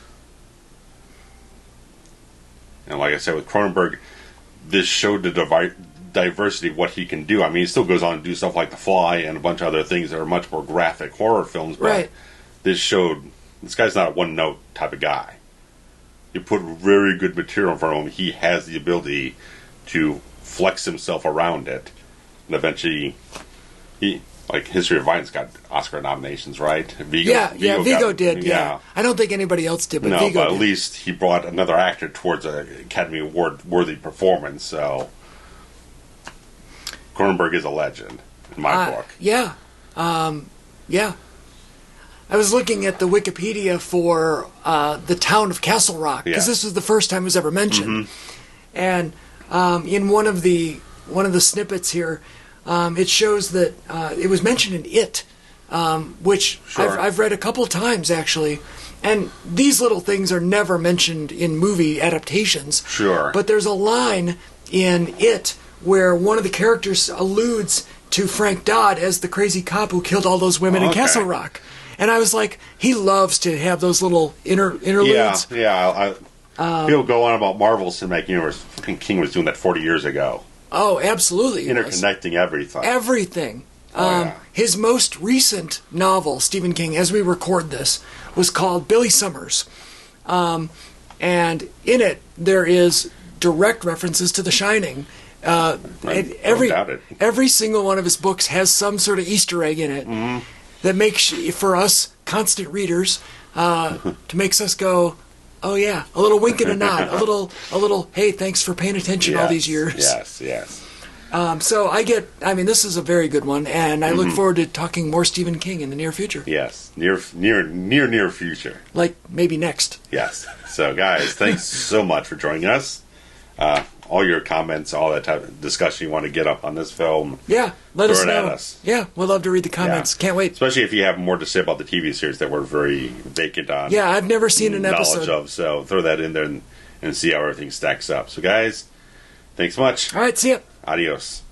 And like I said, with Cronenberg, this showed the diversity of what he can do. He still goes on to do stuff like The Fly and a bunch of other things that are much more graphic horror films, but this showed this guy's not a one-note type of guy. You put very good material in front of him, he has the ability to flex himself around it. And eventually, History of Violence got Oscar nominations, right? Vigo did. Yeah. I don't think anybody else did, but Vigo did. At least he brought another actor towards an Academy Award-worthy performance, so... Cronenberg is a legend, in my book. Yeah. I was looking at the Wikipedia for the town of Castle Rock, because this was the first time it was ever mentioned. And in one of the snippets here, it shows that it was mentioned in It, which I've read a couple times, actually. And these little things are never mentioned in movie adaptations. Sure. But there's a line in It where one of the characters alludes to Frank Dodd as the crazy cop who killed all those women in Castle Rock. And I was like, he loves to have those little interludes. Yeah. People go on about Marvel's cinematic universe. Fucking King was doing that 40 years ago. Oh, absolutely. Interconnecting everything. Everything. His most recent novel, Stephen King, as we record this, was called Billy Summers. And in it, there is direct references to The Shining. Every single one of his books has some sort of Easter egg in it that makes, for us constant readers, to makes us go, oh yeah, a little wink and a nod, a little. Hey, thanks for paying attention all these years. Yes. So this is a very good one, and I look forward to talking more Stephen King in the near future. Yes, near future. Like maybe next. Yes. So, guys, thanks so much for joining us. All your comments, all that type of discussion you want to get up on this film. Yeah, let us know. At us. Yeah, we'd love to read the comments. Yeah. Can't wait. Especially if you have more to say about the TV series that we're very vacant on. Yeah, I've never seen an knowledge episode of. So throw that in there and see how everything stacks up. So, guys, thanks much. All right, see ya. Adios.